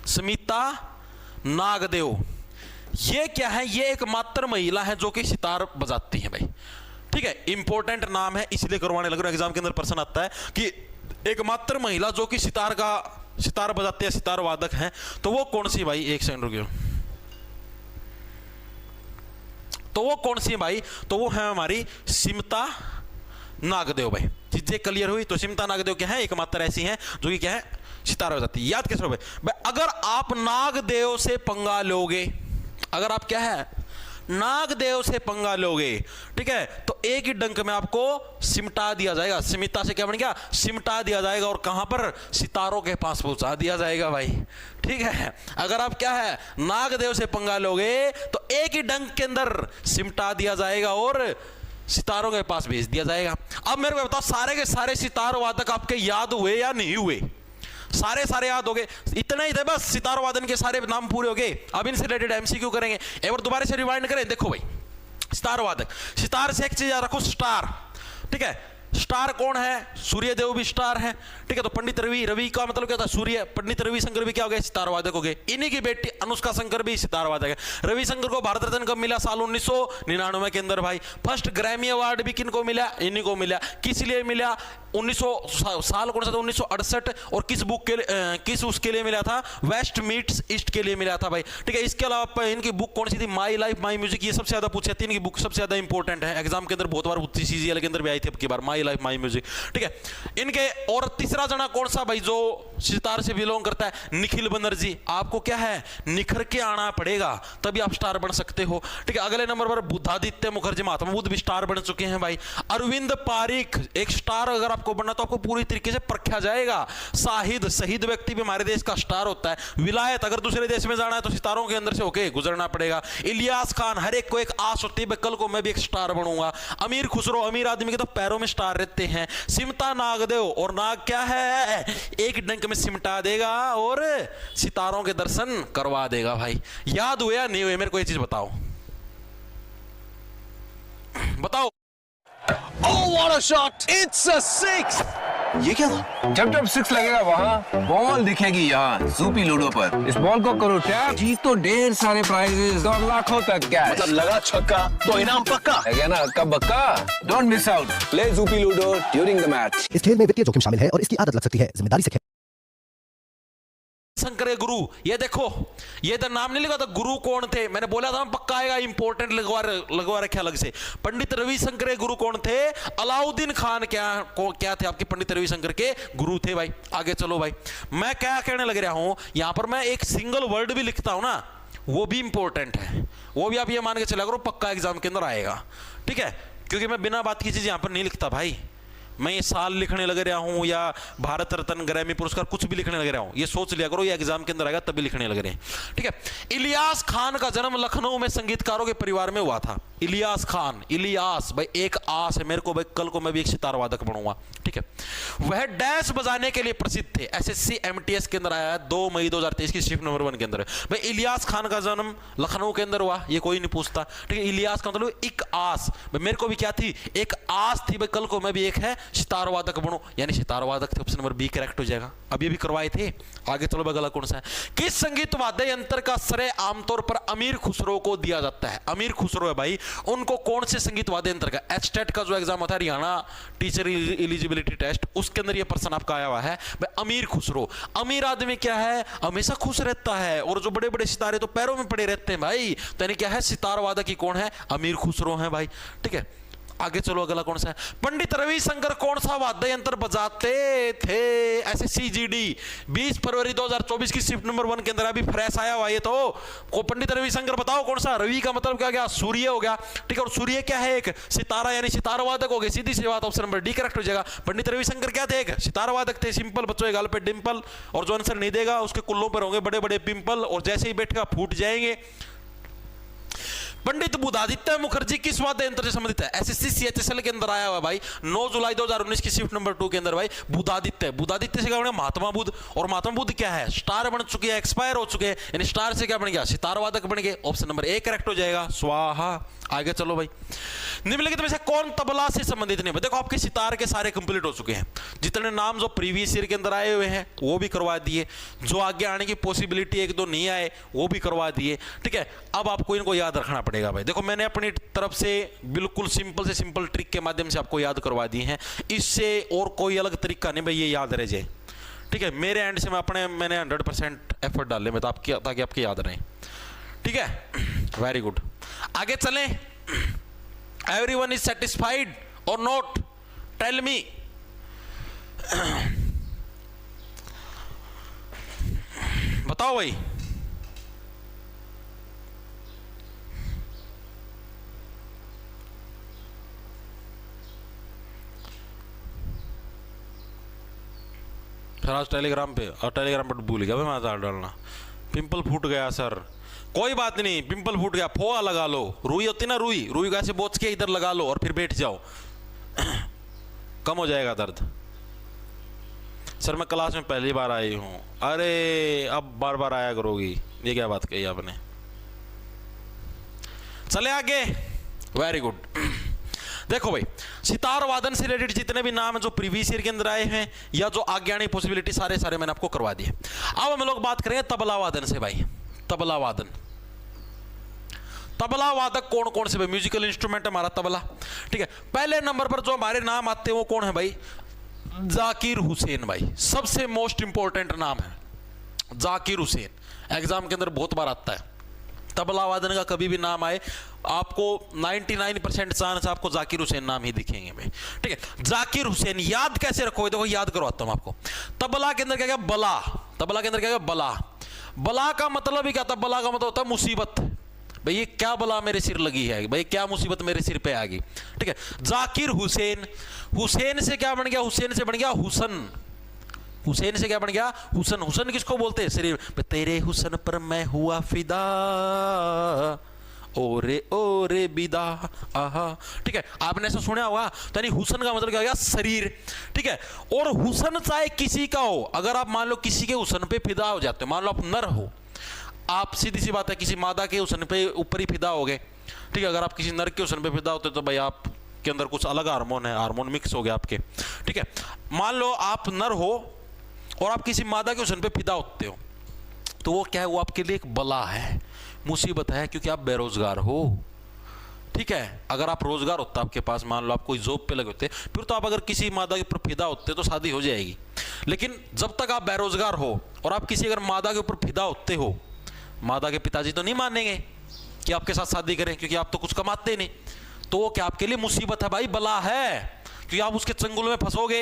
स्मिता नागदेव। ये क्या है, ये एकमात्र महिला है जो कि सितार बजाती है भाई, ठीक है। इंपॉर्टेंट नाम है, इसलिए करवाने लग रहा है, एग्जाम के अंदर प्रश्न आता है कि एकमात्र महिला जो कि सितार बजाते हैं, सितार वादक हैं, तो वो कौन सी भाई? एक सेकंड रुकियो, तो वो कौन सी है भाई? तो वो है हमारी स्मिता नागदेव भाई। चीजें क्लियर हुई? तो स्मिता नागदेव क्या है, एकमात्र ऐसी हैं जो कि क्या है, सितार बजाती है। याद कैसे हो भाई? अगर आप नागदेव से पंगा लोगे, अगर आप क्या है, नागदेव से पंगा लोगे, ठीक है, तो एक ही डंक में आपको सिमटा दिया जाएगा। स्मिता से क्या बन गया, सिमटा दिया जाएगा, और कहां पर, सितारों के पास पहुंचा दिया जाएगा भाई, ठीक है। अगर आप क्या है, नागदेव से पंगा लोगे तो एक ही डंक के अंदर सिमटा दिया जाएगा और सितारों के पास भेज दिया जाएगा। अब मेरे को बताओ, सारे के सारे सितार वादक आपके याद हुए या नहीं हुए? सारे याद हो गए? इतना ही थे बस, सितार वादन के सारे नाम पूरे हो गए। अब इनसे रिलेटेड एमसीक्यू करेंगे, एक बार दोबारा से रिवाइंड करें। देखो भाई, सितार वादक, सितार से एक चीज याद रखो, स्टार, ठीक है। स्टार कौन है? सूर्यदेव भी स्टार है, ठीक है। तो पंडित रवि, रवि का मतलब क्या था, सूर्य। पंडित रवि शंकर भी क्या हो गए, सितार वादक हो गए। इन्हीं की बेटी अनुष्का शंकर भी सितार वादक है। रवि शंकर को भारत रत्न कब मिला? साल 1999 के अंदर भाई। फर्स्ट ग्रैमी अवार्ड भी किन को मिला? इन्हीं को मिला। किस लिए मिला? 1900 साल कौन सा था? 1968। और किस बुक के किस उसके लिए मिला था? वेस्ट मीट्स ईस्ट के लिए मिला था भाई, ठीक है। इसके अलावा इनकी बुक कौन सी थी? My life my music. ये सबसे ज्यादा पूछे, इनकी बुक सबसे ज्यादा इंपॉर्टेंट है, एग्जाम के अंदर बहुत बार पूछी, सीजीएल के अंदर भी आई थी अब की बार, माई लाइफ माई म्यूजिक, ठीक है। इनके और तीसरा जना कौन सा भाई जो सितार से बिलोंग करता है? निखिल बनर्जी। आपको क्या है, निखर के आना पड़ेगा तभी आप स्टार बन सकते हो, ठीक है। अगले नंबर पर बुद्धादित्य मुखर्जी, महात्मा बुद्ध भी स्टार बन चुके हैं भाई। अरविंद पारिक, एक स्टार अगर आपको बनना तो आपको पूरी तरीके से परखा जाएगा। शाहिद, शहीद व्यक्ति भी हमारे देश का स्टार होता है। विलायत, अगर दूसरे देश में जाना है तो सितारों के अंदर से होके गुजरना पड़ेगा। इलियास खान, हर एक को एक आस होती है, कल को मैं भी एक स्टार बनूंगा। अमीर खुसरो, अमीर आदमी के तो पैरों में स्टार रहते हैं। सिमता नागदेव, और नाग क्या है, एक डंक में सिमटा देगा और सितारों के दर्शन करवा देगा भाई। याद हुए या नहीं हुए, मेरे को ये चीज बताओ, बताओ। Oh, what a shot! It's a six. ये क्या था? जब सिक्स लगेगा वहाँ बॉल दिखेगी यहाँ सूपी लूडो पर। इस बॉल को करो टैप, जीत तो ढेर सारे प्राइजेस और लाखों तक कैश। मतलब लगा छक्का तो इनाम पक्का है क्या ना? हक्का बक्का। Don't miss out, play Supi ludo during the match. इस खेल में वित्तीय जोखिम शामिल है और इसकी आदत लग सकती है, जिम्मेदारी से खेलें। शंकर गुरु, ये देखो, ये तो नाम नहीं लिखा था, गुरु कौन थे? मैंने बोला था पक्का आएगा, इंपॉर्टेंट लगवा रखे अलग से। पंडित रविशंकर गुरु कौन थे? अलाउद्दीन खान क्या थे आपके पंडित रविशंकर के गुरु थे भाई। आगे चलो भाई, मैं क्या कहने लग रहा हूं, यहां पर मैं एक सिंगल वर्ड भी लिखता हूं ना, वो भी इंपॉर्टेंट है, वो भी आप ये मान के चला करो पक्का एग्जाम के अंदर आएगा, ठीक है। क्योंकि मैं बिना बात की चीज यहां पर नहीं लिखता भाई। मैं ये साल लिखने लग रहा हूं या भारत रत्न ग्रैमी पुरस्कार कुछ भी लिखने लग रहा हूं, ये सोच लिया करो ये एग्जाम के अंदर आएगा तभी लिखने लग रहे हैं, ठीक है। इलियास खान का जन्म लखनऊ में संगीतकारों के परिवार में हुआ था। इलियास खान, इलियास भाई एक आस है मेरे को भाई, कल को मैं भी एक सितार वादक बनूंगा, ठीक है। वह डैश बजाने के लिए प्रसिद्ध थे। एसएससी एमटीएस के अंदर आया है 2 मई 2023 की शिफ्ट नंबर 1 के अंदर भाई। इलियास खान का जन्म लखनऊ के अंदर हुआ, ये कोई नहीं पूछता, ठीक है। इलियास का मतलब एक आस भाई, मेरे को भी क्या थी, एक आस थी भाई, कल को मैं भी एक है सितार वादक बनूं, यानी सितार वादक थे। ऑप्शन नंबर बी करेक्ट हो जाएगा। अब ये भी करवाए थे। आगे चलो अगला कौन सा है? किस संगीत वाद्य यंत्र का श्रेय आमतौर पर अमीर खुसरो को दिया जाता है? अमीर खुसरो है भाई, उनको कौन से संगीत वाद्य यंत्र का? एचटेट का जो एग्जाम होता है हरियाणा टीचर एलिजिबिलिटी टेस्ट, उसके अंदर ये प्रश्न आपका आया हुआ है भाई। अमीर खुसरो, अमीर आदमी क्या है, हमेशा खुश रहता है, और जो बड़े बड़े सितारे तो पैरों में पड़े रहते हैं भाई। तो यानी क्या है, सितार वादक की कौन है? अमीर खुसरो है भाई, ठीक है। आगे चलो, अगला कौन सा है? पंडित रविशंकर कौन सा वाद्य यंत्र बजाते थे? ऐसे CGD 20 फरवरी 2024 की शिफ्ट नंबर 1 के अंदर अभी फ्रेश आया हुआ ये तो। को पंडित रविशंकर बताओ कौन सा? रवि का मतलब क्या गया? सूर्य हो गया, ठीक है। और सूर्य क्या है? एक सितारा, यानी सितार वादक हो गए। सीधी सी बात, ऑप्शन नंबर डी करेक्ट हो जाएगा। पंडित रविशंकर क्या थे? एक सितार वादक थे। सिंपल बच्चों, गाल पे डिंपल, और जो आंसर नहीं देगा उसके कुल्लों पर होंगे बड़े बड़े पिंपल, और जैसे ही बैठेगा फूट जाएंगे। पंडित बुधादित्य मुखर्जी किस वाद्य यंत्र से संबंधित है? SSC CHSL के अंदर आया हुआ भाई, 9 जुलाई 2019 की शिफ्ट नंबर 2 के अंदर भाई। बुधादित्य, बुधादित्य से क्या बना? महात्मा बुद्ध। और महात्मा बुद्ध क्या है? स्टार बन चुके हैं, एक्सपायर हो चुके हैं, यानी स्टार से क्या बन गया? सितार वादक बन गए। ऑप्शन नंबर ए करेक्ट हो जाएगा, स्वाहा। आगे चलो भाई, निम्नलिखित में से कौन तबला से संबंधित नहीं? देखो आपके सितार के सारे कंप्लीट हो चुके हैं, जितने नाम जो प्रीवियस ईयर के अंदर आए हुए हैं वो भी करवा दिए, जो आगे आने की पॉसिबिलिटी एक दो नहीं आए वो भी करवा दिए, ठीक है। अब आपको इनको याद रखना पड़ेगा भाई। देखो मैंने अपनी तरफ से बिल्कुल सिंपल से सिंपल ट्रिक के माध्यम से आपको याद करवा दी हैं, इससे और कोई अलग तरीका नहीं भाई, ये याद रह जाए, ठीक है। मेरे एंड से मैंने 100% एफर्ट डाले में, ताकि आपके याद रहे, ठीक है। वेरी गुड, आगे चलें। एवरीवन इज सेटिस्फाइड और नॉट? Tell me. बताओ भाई। सर आज टेलीग्राम पे, और टेलीग्राम पर भूल गया भाई मैं डालना। पिंपल फूट गया सर, कोई बात नहीं, पिंपल फूट गया, फोआ लगा लो। रुई होती ना, रुई का ऐसे बोच के इधर लगा लो और फिर बैठ जाओ, कम हो जाएगा दर्द। सर मैं क्लास में पहली बार आई हूं। अरे अब बार बार आया करोगी, ये क्या बात कही आपने। चले आगे, वेरी गुड। देखो भाई, सितार वादन से रिलेटेड जितने भी नाम है जो प्रीवियस ईयर के अंदर आए हैं या जो आगे आने की पॉसिबिलिटी, सारे मैंने आपको करवा दिए। अब हम लोग बात करेंगे तबला वादन से भाई। तबला वादन, तबला वादक कौन कौन से भाई? म्यूजिकल इंस्ट्रूमेंट हमारा तबला, ठीक है। पहले नंबर पर जो हमारे नाम आते हैं वो कौन है भाई? जाकिर हुसैन भाई, सबसे मोस्ट इंपॉर्टेंट नाम है जाकिर हुसैन। एग्जाम के अंदर बहुत बार आता है। तबला वादन का कभी भी नाम आए आपको 99% चांस आपको जाकिर हुसैन नाम ही दिखेंगे भाई, ठीक है। जाकिर हुसैन याद कैसे रखोगे? देखो याद करवाता हूं आपको। तबला के अंदर क्या क्या? बला। तबला के अंदर क्या क्या? बला। बला का मतलब ही क्या था? बला का मतलब होता है मुसीबत। भाई ये क्या बला मेरे सिर लगी है, भाई क्या मुसीबत मेरे सिर पे आ गई, ठीक है। जाकिर हुसैन, हुसैन से क्या बन गया? हुसैन से बन गया हुसन। हुसैन से क्या बन गया? हुसन। हुसन किसको बोलते हैं? शरीर पे तेरे हुसन पर मैं हुआ फिदा, ओरे ओरे बिदा आहा, ठीक है। आपने ऐसा सुना होगा, तो यानी हुसन का मतलब क्या हो गया? शरीर, ठीक है। और हुसन चाहे किसी का हो, अगर आप मान लो किसी के हुसन पे फिदा हो जाते हो, मान लो आप नर हो, आप सीधी सी बात है किसी मादा के हुसन पे ऊपर ही फिदा हो गए, ठीक है। अगर आप किसी नर के हुसन पे फिदा होते तो भाई आप के अंदर कुछ अलग हार्मोन है, हार्मोन मिक्स हो गया आपके, ठीक है। मान लो आप नर हो और आप किसी मादा के हुसन पे फिदा होते हो, तो वो क्या है? वो आपके लिए एक बला है, मुसीबत है, क्योंकि आप बेरोजगार हो, ठीक है। अगर आप रोजगार होता आपके पास, मान लो आप कोई जॉब पे लगे होते, फिर तो आप अगर किसी मादा के ऊपर फिदा होते तो शादी हो जाएगी। लेकिन जब तक आप बेरोजगार हो और आप किसी अगर मादा के ऊपर फिदा होते हो, मादा के पिताजी तो नहीं मानेंगे कि आपके साथ शादी करें, क्योंकि आप तो कुछ कमाते नहीं। तो वो क्या आपके लिए मुसीबत है भाई, बला है, क्योंकि आप उसके चंगुल में फंसोगे।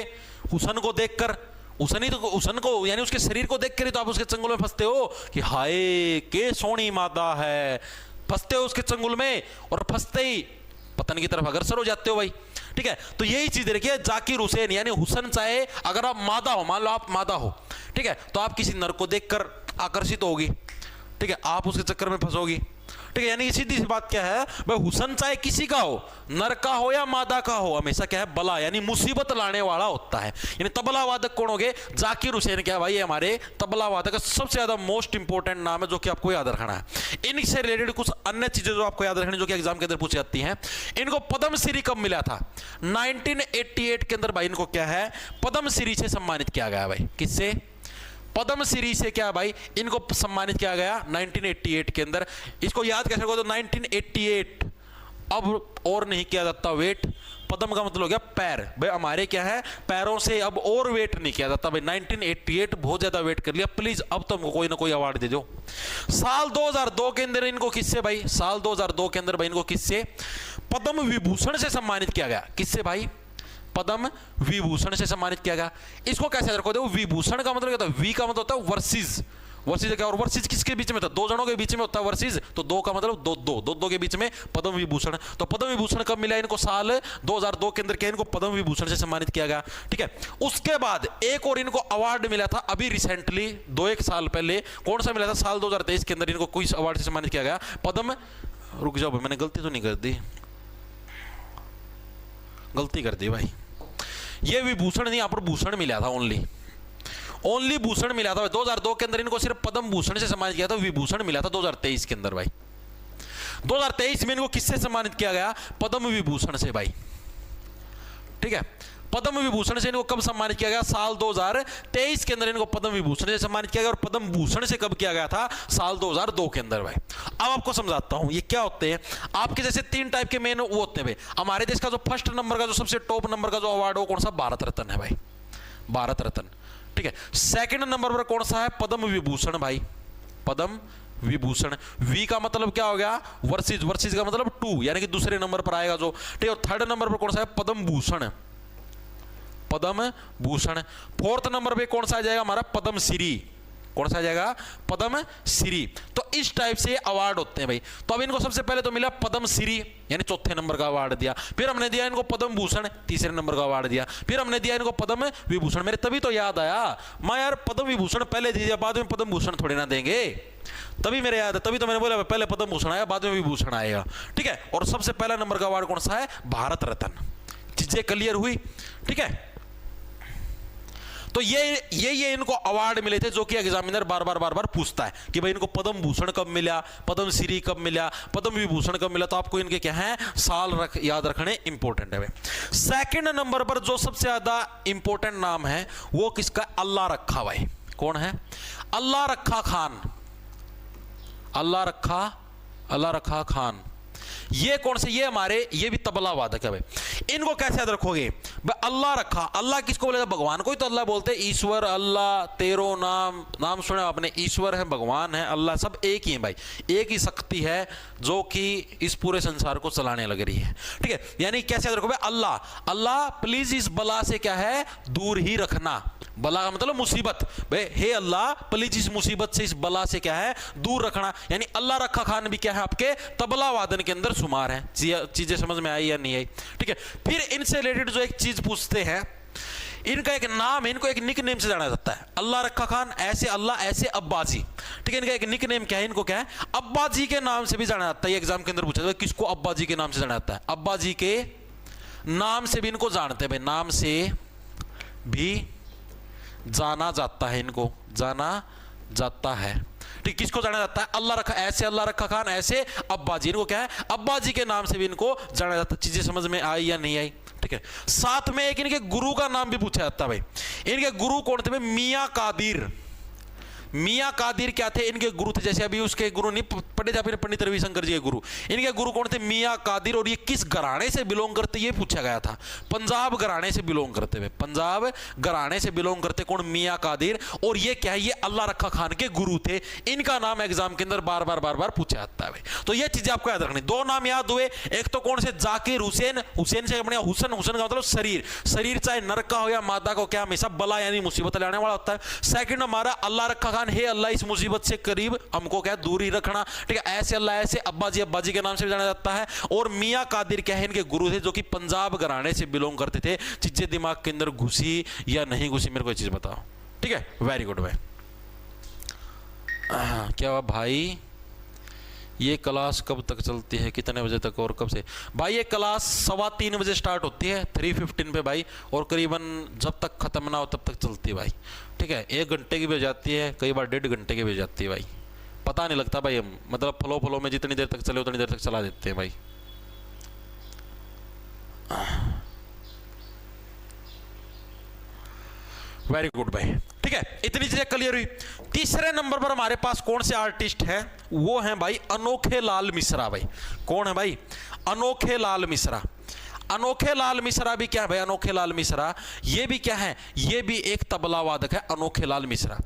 हुसन को देखकर, हुसन को यानी उसके शरीर को देखकर ही तो आप उसके चंगुल में फंसते हो कि हाय के सोनी मादा है, फंसते हो उसके चंगुल में, और फंसते ही पतन की तरफ अग्रसर हो जाते हो भाई, ठीक है। तो यही चीज देखिए, जाकिर हुसैन यानी हुसन चाहे अगर आप मादा हो, मान लो आप मादा हो, ठीक है, तो आप किसी नर को देखकर आकर्षित होगी, ठीक है, आप उसके चक्कर में फंसोगी, ठीक है। यानी सीधी सी बात क्या है भाई, हुसन चाहे किसी का हो, नर का हो या मादा का हो, हमेशा क्या है? बला, यानी मुसीबत लाने वाला होता है। यानी तबला वादक कौन हो गए? जाकिर हुसैन। क्या भाई? हमारे तबला वादक का सबसे ज्यादा मोस्ट इंपॉर्टेंट नाम है, जो कि आपको याद रखना है। इनसे रिलेटेड कुछ अन्य चीजें जो आपको याद रखनी, जो कि एग्जाम के अंदर पूछी जाती हैं। इनको पद्मश्री कब मिला था? 1988 के अंदर भाई इनको क्या है? पद्मश्री से सम्मानित किया गया भाई। किससे? पद्मश्री से क्या भाई इनको सम्मानित किया गया 1988 के अंदर। इसको याद कैसे रखो? तो 1988, अब और नहीं किया जाता वेट। पद्म का मतलब हो गया पैर, भाई हमारे क्या है? पैरों से अब और वेट नहीं किया जाता भाई। 1988 बहुत ज्यादा वेट कर लिया, प्लीज अब तो हमको कोई ना कोई अवार्ड दे दो। साल 2002 के अंदर इनको किससे भाई? साल 2002 के अंदर भाई इनको किससे? पद्म विभूषण से सम्मानित किया गया। किससे भाई? पद्म विभूषण से सम्मानित किया गया। इसको कैसे याद रखो? देखो विभूषण का मतलब क्या होता है? वी का मतलब होता है वर्सेस। वर्सेस क्या? और वर्सेस किसके बीच में होता है? दो जनों के बीच में होता है वर्सेस। तो दो का मतलब दो के बीच में पद्म विभूषण। तो पद्म विभूषण कब मिला इनको? साल 2002 के अंदर क्या इनको पद्म विभूषण से सम्मानित किया गया। ठीक है, उसके बाद एक और इनको अवार्ड मिला था अभी रिसेंटली 2-1 साल पहले। कौन सा मिला था? साल 2023 के अंदर इनको कोई अवार्ड से सम्मानित किया गया पद्म। रुक जाओ, मैंने गलती तो नहीं कर दी? गलती कर दी भाई। ये विभूषण नहीं, यहां पर भूषण मिला था। ओनली भूषण मिला था 2002 के अंदर इनको सिर्फ पद्म भूषण से सम्मानित किया था। विभूषण मिला था 2023 के अंदर भाई। 2023 में इनको किससे सम्मानित किया गया? पद्म विभूषण से भाई। ठीक है, पद्म विभूषण से इनको कब सम्मानित किया गया? साल 2023 के अंदर इनको पद्म विभूषण से सम्मानित किया गया। और पद्म भूषण से कब किया गया था? साल 2002 के अंदर भाई। अब आपको समझाता हूं ये क्या होते हैं। आपके जैसे 3 टाइप के मेन वो होते हैं भाई। हमारे देश का जो फर्स्ट नंबर का, जो सबसे टॉप नंबर का जो अवार्ड, वो कौन सा? भारत रत्न है भाई, भारत रत्न। ठीक है, सेकंड नंबर पर कौन सा है? पद्म विभूषण भाई, पद्म विभूषण। वी का मतलब क्या हो गया? वर्सेस। वर्सेस का मतलब 2, यानी कि दूसरे नंबर पर आएगा जो। ठीक है, थर्ड नंबर पर कौन सा है? पद्म भूषण, पद्म भूषण। फोर्थ नंबर पे कौन सा आ जाएगा हमारा? पद्म श्री। कौन सा आ जाएगा? पद्म श्री। तो इस टाइप से अवार्ड होते हैं भाई। तो अब इनको सबसे पहले तो मिला पद्म श्री, यानी चौथे नंबर का अवार्ड दिया। फिर हमने दिया इनको पद्म भूषण, तीसरे नंबर का अवार्ड दिया। फिर हमने दिया इनको पद्म विभूषण। मेरे तभी तो याद आया, मैं यार पद्म विभूषण पहले दे दिया, बाद में पद्म भूषण थोड़ी ना देंगे। तभी मेरे याद है, तभी तो मैंने बोला पहले पद्म भूषण आया, बाद में विभूषण आएगा। ठीक है, और सबसे पहला नंबर का अवार्ड कौन सा है? भारत रत्न। चीजें क्लियर हुई? ठीक है, तो ये इनको अवार्ड मिले थे, जो कि एग्जामिनर बार बार पूछता है कि भाई इनको पद्म भूषण कब मिला, पद्म श्री कब मिला, पद्म विभूषण कब मिला। तो आपको इनके क्या है? साल याद रखने इंपॉर्टेंट है भाई। सेकंड नंबर पर जो सबसे ज्यादा इंपॉर्टेंट नाम है वो किसका? अल्लाह रखा भाई। कौन है? अल्लाह रखा खान। अल्लाह रखा खान। ये कौन से? ये हमारे, ये भी तबला वादक है भाई। इनको कैसे याद रखोगे भाई? अल्लाह रखा, अल्लाह किसको बोलेगा? भगवान को ही तो अल्लाह बोलते हैं। ईश्वर, अल्लाह, तेरो नाम सुने आपने? ईश्वर है, भगवान है, अल्लाह, सब एक ही है भाई। एक ही शक्ति है जो कि इस पूरे संसार को चलाने लग रही है। ठीक है, यानी कैसे याद रखो भाई? अल्लाह, अल्लाह प्लीज इस बला से क्या है? दूर ही रखना। बला का मतलब मुसीबत भाई। हे अल्लाह प्लीज इस मुसीबत से, इस बला से क्या है? दूर रखना। यानी अल्लाह रखा खान भी क्या है? आपके तबला वादन के अंदर शुमार है। चीजें समझ में आई या नहीं आई? ठीक है, फिर इनसे रिलेटेड जो एक चीज पूछते हैं, इनका एक नाम है, इनको एक निक नेम से जाना जाता है। अल्लाह रखा खान, ऐसे अल्लाह, ऐसे अब्बाजी। ठीक है, इनका एक निक नेम क्या है? इनको क्या है? अब्बाजी के नाम से भी जाना जाता है। ये एग्जाम के अंदर पूछा जाता है किसको अब्बाजी के नाम से जाना जाता है? अब्बाजी के नाम से भी इनको जानते हैं भाई, नाम से भी जाना जाता है, इनको जाना जाता है। ठीक, किसको जाना जाता है? अल्लाह रखा, ऐसे अल्लाह रखा खान, ऐसे अब्बाजी। इनको क्या है? अब्बाजी के नाम से भी इनको जाना जाता है। चीजें समझ में आई या नहीं आई? ठीक है, साथ में एक इनके गुरु का नाम भी पूछा जाता है भाई। इनके गुरु कौन थे भाई? मियां कादिर। मियां कादिर क्या थे? इनके गुरु थे। जैसे अभी उसके गुरु नहीं पढ़े जा, फिर पंडित रविशंकर जी के गुरु। इनके गुरु कौन थे? मियां कादिर। और ये किस घराने से बिलोंग करते? ये पूछा गया था। पंजाब घराने से बिलोंग करते हुए, पंजाब घराने से बिलोंग करते कौन? मियां कादिर। और ये क्या है? ये अल्लाह रखा खान के गुरु थे। इनका नाम एग्जाम के अंदर बार बार पूछा जाता है भाई। तो ये चीजें आपको याद रखनी। 2 नाम याद हुए। एक तो कौन से? जाकिर हुसैन। हुसैन से अपने हुसन, हुसन का मतलब शरीर। शरीर चाहे नर का हो या मादा को, क्या हमेशा बला यानी मुसीबत लाने वाला होता है। सेकंड हमारा अल्लाह रखा खान, हे अल्लाह इस मुसीबत से करीब हमको क्या? दूरी रखना। ठीक है, ऐसे अल्लाह, ऐसे अब्बाजी, अब्बाजी के नाम से भी जाना जाता है। और मियां कादिर क्या है? इनके गुरु थे, जो कि पंजाब घराने से बिलोंग करते थे। चीजें दिमाग के अंदर घुसी या नहीं घुसी? मेरे को एक चीज बताओ। ठीक है, वेरी गुड भाई। क्या हुआ भाई? ये क्लास कब तक चलती है? कितने बजे तक और कब से? भाई ये क्लास 3:15 बजे स्टार्ट होती है, 3:15 पे भाई, और करीबन जब तक खत्म ना हो तब तक चलती है भाई। ठीक है, 1 घंटे की भी हो जाती है, कई बार 1.5 घंटे की भी हो जाती है भाई। पता नहीं लगता भाई, हम मतलब फ्लो में जितनी देर तक चले उतनी देर तक चला देते हैं भाई। वेरी गुड भाई। ठीक है, इतनी चीजें क्लियर हुई। तीसरे नंबर पर हमारे पास कौन से आर्टिस्ट हैं? वो हैं भाई अनोखे लाल मिश्रा भाई। कौन है भाई? अनोखे लाल मिश्रा। अनोखे लाल मिश्रा भी क्या है भाई? अनोखे लाल मिश्रा ये भी क्या है? ये भी एक तबला वादक है, अनोखे लाल मिश्रा।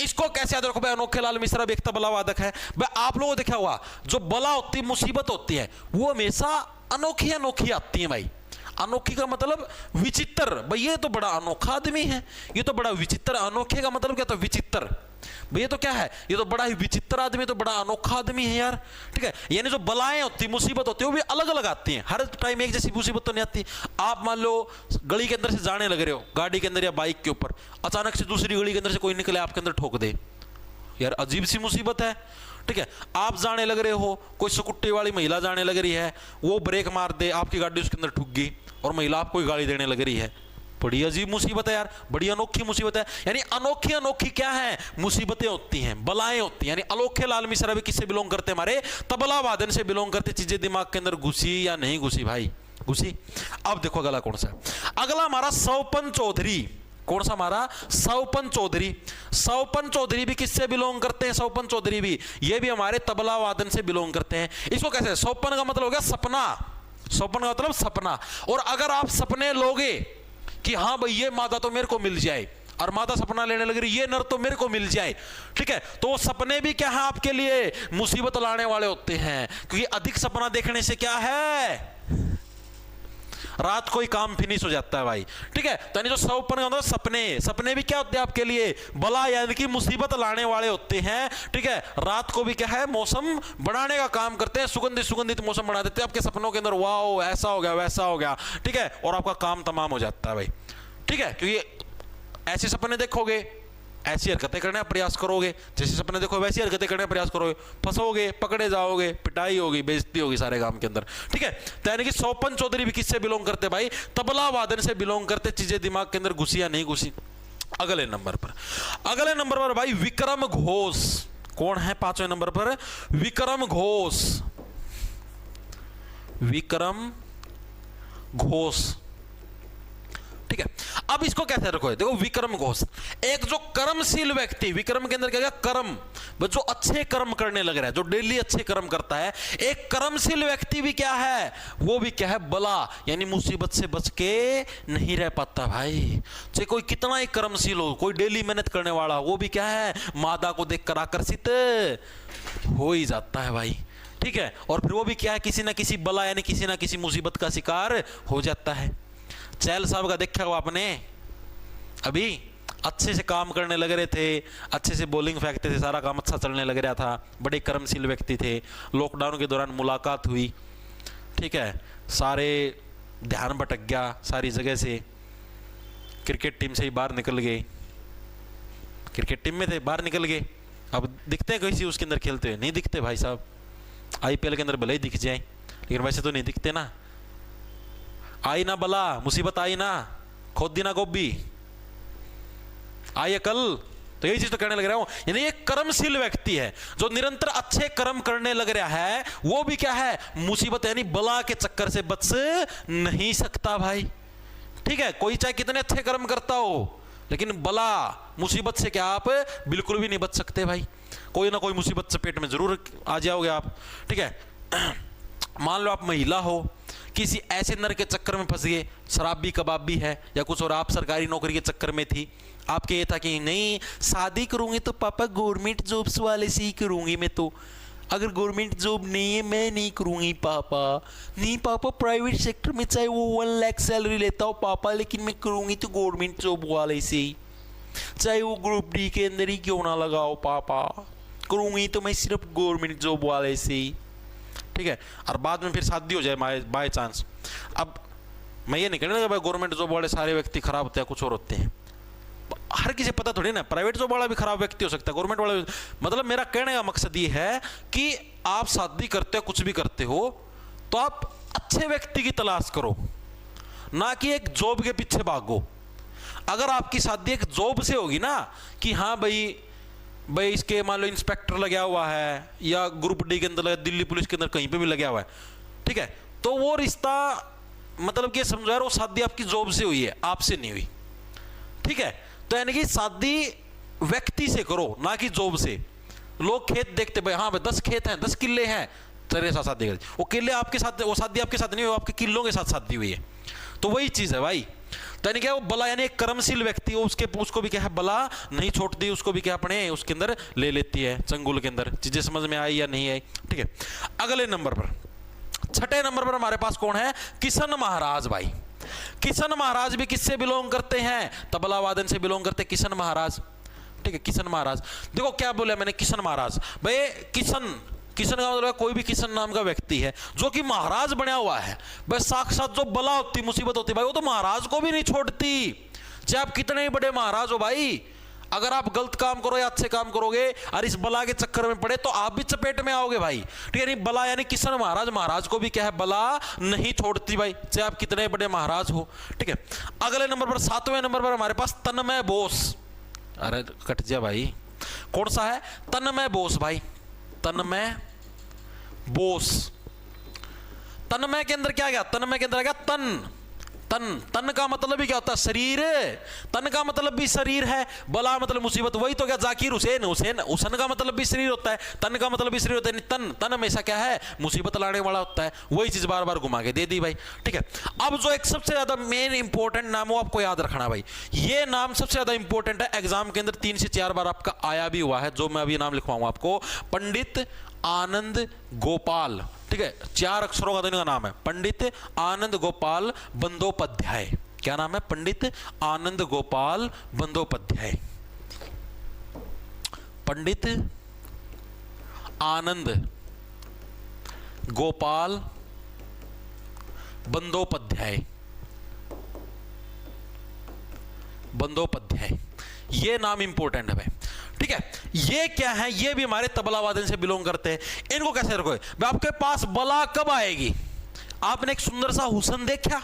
इसको कैसे याद रखो भाई? अनोखे लाल मिश्रा भी एक तबला वादक है भाई। आप लोगों को देखा हुआ, जो बला होती है, मुसीबत होती है, वो हमेशा अनोखी अनोखी आती है भाई। अनोखी का मतलब विचित्र भाई। ये तो बड़ा अनोखा आदमी है, ये तो बड़ा विचित्र। अनोखे का मतलब क्या? तो विचित्र भाई। ये तो क्या है? ये तो बड़ा ही विचित्र आदमी, तो बड़ा अनोखा आदमी है यार। ठीक है, यानी जो बलाएं होती, मुसीबत होती है, वो भी अलग अलग आती हैं। हर टाइम एक जैसी मुसीबत तो नहीं आती। आप मान लो गली के अंदर से जाने लग रहे हो, गाड़ी के अंदर या बाइक के ऊपर, अचानक से दूसरी गली के अंदर से कोई निकले, आपके अंदर ठोक दे, यार अजीब सी मुसीबत है। ठीक है, आप जाने लग रहे हो, कोई स्कूटी वाली महिला जाने लग रही है, वो ब्रेक मार दे, आपकी गाड़ी उसके अंदर ठुक गई और महिला आपको गाली देने लग रही है। बड़ी अजीब मुसीबत है यार, बड़ी अनोखी मुसीबत है। यानी अनोखी अनोखी क्या है? मुसीबतें होती हैं, बलाएं होती हैं। यानी अनोखे लाल मिश्रा भी किससे बिलोंग करते हैं? हमारे तबला वादन से बिलोंग करते। चीजें दिमाग के अंदर घुसी या नहीं घुसी भाई? घुसी। अब देखो अगला कौन सा है? अगला हमारा सौपन चौधरी। कौन सा हमारा? सौपन चौधरी। सौपन चौधरी भी किससे बिलोंग करते हैं? सौपन चौधरी भी ये भी हमारे तबला वादन से बिलोंग करते हैं। इसको कैसे? सौपन का मतलब हो गया सपना। सौपन का मतलब सपना। और अगर आप सपने लोगे कि हाँ भाई ये मादा तो मेरे को मिल जाए, और मादा सपना लेने लग रही, ये नर तो मेरे को मिल जाए, ठीक है, तो सपने भी क्या है? आपके लिए मुसीबत लाने वाले होते हैं। क्योंकि अधिक सपना देखने से क्या है? रात को ही काम फिनिश हो जाता है भाई। ठीक है, तो यानी जो सौपन का मतलब सपने, सपने भी क्या होते हैं आपके लिए? बला यानी कि मुसीबत लाने वाले होते हैं। ठीक है, रात को भी क्या है? मौसम बढ़ाने का काम करते हैं, सुगंधित सुगंधित मौसम बना देते हैं आपके सपनों के अंदर। वाओ ऐसा हो गया, वैसा हो गया, ठीक है, और आपका काम तमाम हो जाता है भाई। ठीक है, क्योंकि ऐसे सपने देखोगे, ऐसी हरकतें करने का प्रयास करोगे, जैसे सपने देखो वैसी हरकतें करने का प्रयास करोगे, फंसोगे, पकड़े जाओगे, पिटाई होगी, बेइज्जती होगी सारे काम के अंदर। ठीक है, तो यानी कि सौपन चौधरी भी किससे बिलोंग करते भाई? तबला वादन से बिलोंग करते। चीजें दिमाग के अंदर घुसी या नहीं घुसी? अगले नंबर पर भाई विक्रम घोष। कौन है 5वें नंबर पर? विक्रम घोष। विक्रम घोष। ठीक है, अब इसको कैसे रखो? देखो विक्रम घोष एक जो कर्मशील व्यक्ति, विक्रम के अंदर क्या है? कर्म, जो अच्छे कर्म करने लग रहा है, जो डेली अच्छे कर्म करता है, एक कर्मशील व्यक्ति भी क्या है? वो भी क्या है? बला यानी मुसीबत से बच के नहीं रह पाता भाई। चाहे कोई कितना ही कर्मशील हो, कोई डेली मेहनत करने वाला, वो भी क्या है? मादा को देखकर आकर्षित हो ही जाता है भाई। ठीक है, और फिर वो भी क्या है? किसी ना किसी बला यानी किसी ना किसी मुसीबत का शिकार हो जाता है। चैल साहब का देखा हुआ आपने, अभी अच्छे से काम करने लग रहे थे, अच्छे से बॉलिंग फेंकते थे, सारा काम अच्छा चलने लग रहा था, बड़े कर्मशील व्यक्ति थे। लॉकडाउन के दौरान मुलाकात हुई, ठीक है, सारे ध्यान भटक गया सारी जगह से, क्रिकेट टीम से ही बाहर निकल गए, क्रिकेट टीम में थे बाहर निकल गए। अब दिखते हैं किसी उसके अंदर खेलते हुए? नहीं दिखते भाई साहब। आईपीएल के अंदर भले ही दिख जाए, लेकिन वैसे तो नहीं दिखते ना। आई ना बला, मुसीबत आई ना, खोदी ना गोभी, आई कल, तो यही चीज तो कहने लग रहा हूं। यानी एक कर्मशील व्यक्ति है जो निरंतर अच्छे कर्म करने लग रहा है, वो भी क्या है? मुसीबत यानी बला के चक्कर से बच नहीं सकता भाई। ठीक है, कोई चाहे कितने अच्छे कर्म करता हो, लेकिन बला मुसीबत से क्या आप बिल्कुल भी नहीं बच सकते भाई। कोई ना कोई मुसीबत चपेट में जरूर आ जाओगे आप। ठीक है, मान लो आप महिला हो, किसी ऐसे नर के चक्कर में फंस गए, शराबी कबाबी है या कुछ और, आप सरकारी नौकरी के चक्कर में थी, आपके ये था कि नहीं शादी करूंगी तो पापा गवर्नमेंट जॉब्स वाले से ही करूंगी, मैं तो अगर गवर्नमेंट जॉब नहीं है मैं नहीं करूंगी पापा, नहीं पापा प्राइवेट सेक्टर में चाहे वो 1 लाख सैलरी लेता हो पापा, लेकिन मैं करूंगी तो गवर्नमेंट जॉब वाले से ही, चाहे वो ग्रुप डी के अंदर ही क्यों ना लगाओ पापा, करूंगी तो मैं सिर्फ गवर्नमेंट जॉब वाले से ही। ठीक है, और बाद में फिर शादी हो जाए बाय चांस। अब मैं ये नहीं कहना भाई गवर्नमेंट जॉब वाले सारे व्यक्ति खराब होते हैं, कुछ और होते हैं, हर किसी पता थोड़ी ना, प्राइवेट जॉब वाला भी खराब व्यक्ति हो सकता है, गवर्नमेंट वाला भी। मतलब मेरा कहने का मकसद ये है कि आप शादी करते हो, कुछ भी करते हो, तो आप अच्छे व्यक्ति की तलाश करो, ना कि एक जॉब के पीछे भागो। अगर आपकी शादी एक जॉब से होगी ना, कि हाँ भाई इसके मान लो इंस्पेक्टर लगा हुआ है, या ग्रुप डी के अंदर, दिल्ली पुलिस के अंदर कहीं पे भी लगा हुआ है, ठीक है, तो वो रिश्ता मतलब कि समझो यार वो शादी आपकी जॉब से हुई है, आपसे नहीं हुई। ठीक है, तो यानी कि शादी व्यक्ति से करो, ना कि जॉब से। लोग खेत देखते भाई, हाँ भाई 10 खेत हैं, 10 किले हैं, तेरे साथ शादी कर, वो किले आपके साथ, वो शादी आपके साथ नहीं, वो आपके किलों के साथ शादी हुई है। तो वही चीज है भाई। तो यानी क्या, वो बला यानी एक कर्मशील व्यक्ति हो, उसको भी क्या है, बला नहीं छोड़ती, उसको भी क्या अपने उसके अंदर ले लेती है, चंगुल के अंदर। चीजें समझ में आई या नहीं आई? ठीक है, अगले नंबर पर, छठे नंबर पर हमारे पास कौन है? किशन महाराज भाई। किशन महाराज भी किससे बिलोंग करते हैं? तबला वादन से बिलोंग करते हैं किशन महाराज। ठीक है, किशन महाराज। देखो क्या बोला मैंने, किशन महाराज भाई। किशन का मतलब कोई भी किशन नाम का व्यक्ति है जो कि महाराज बना हुआ है। बस साक्षात जो बला होती, मुसीबत होती भाई, वो तो महाराज को भी नहीं छोड़ती, चाहे आप कितने ही बड़े महाराज हो भाई। अगर आप गलत काम करो या अच्छे काम करोगे और इस बला के चक्कर में पड़े तो आप भी चपेट में आओगे भाई। ठीक है, नहीं बला यानी किशन महाराज, महाराज को भी क्या है, बला नहीं छोड़ती भाई, चाहे आप कितने बड़े महाराज हो। ठीक है, अगले नंबर पर, सातवें नंबर पर हमारे पास तन्मय बोस। अरे कट जा भाई, कौन सा है? तन्मय बोस भाई, तन्मय बोस। तन्मय के अंदर क्या गया? तन्मय के अंदर आ गया तन। तन का मतलब भी क्या होता है? शरीर। तन का मतलब भी शरीर है, बला मतलब मुसीबत, वही तो क्या जाकिर हुसैन, हुसैन का मतलब भी शरीर होता है, तन का मतलब भी शरीर होता है। तन हमेशा क्या है? मुसीबत लाने वाला होता है। वही चीज बार बार घुमा के दे दी भाई। ठीक है, अब जो एक सबसे ज्यादा मेन इंपॉर्टेंट नाम वो आपको याद रखना भाई। ये नाम सबसे ज्यादा इंपॉर्टेंट है, एग्जाम के अंदर 3 से 4 बार आपका आया भी हुआ है, जो मैं अभी नाम लिखवाऊंगा आपको। पंडित आनंद गोपाल। ठीक है, 4 अक्षरों का इनका नाम है, पंडित आनंद गोपाल बंदोपाध्याय। क्या नाम है? पंडित आनंद गोपाल बंदोपाध्याय। पंडित आनंद गोपाल बंदोपाध्याय। बंदोपाध्याय, ये नाम इंपॉर्टेंट है भाई। ठीक है, ये क्या है? ये भी हमारे तबला वादन से बिलोंग करते हैं। इनको कैसे रखोगे? आपके पास बला कब आएगी? आपने एक सुंदर सा हुस्न देखा,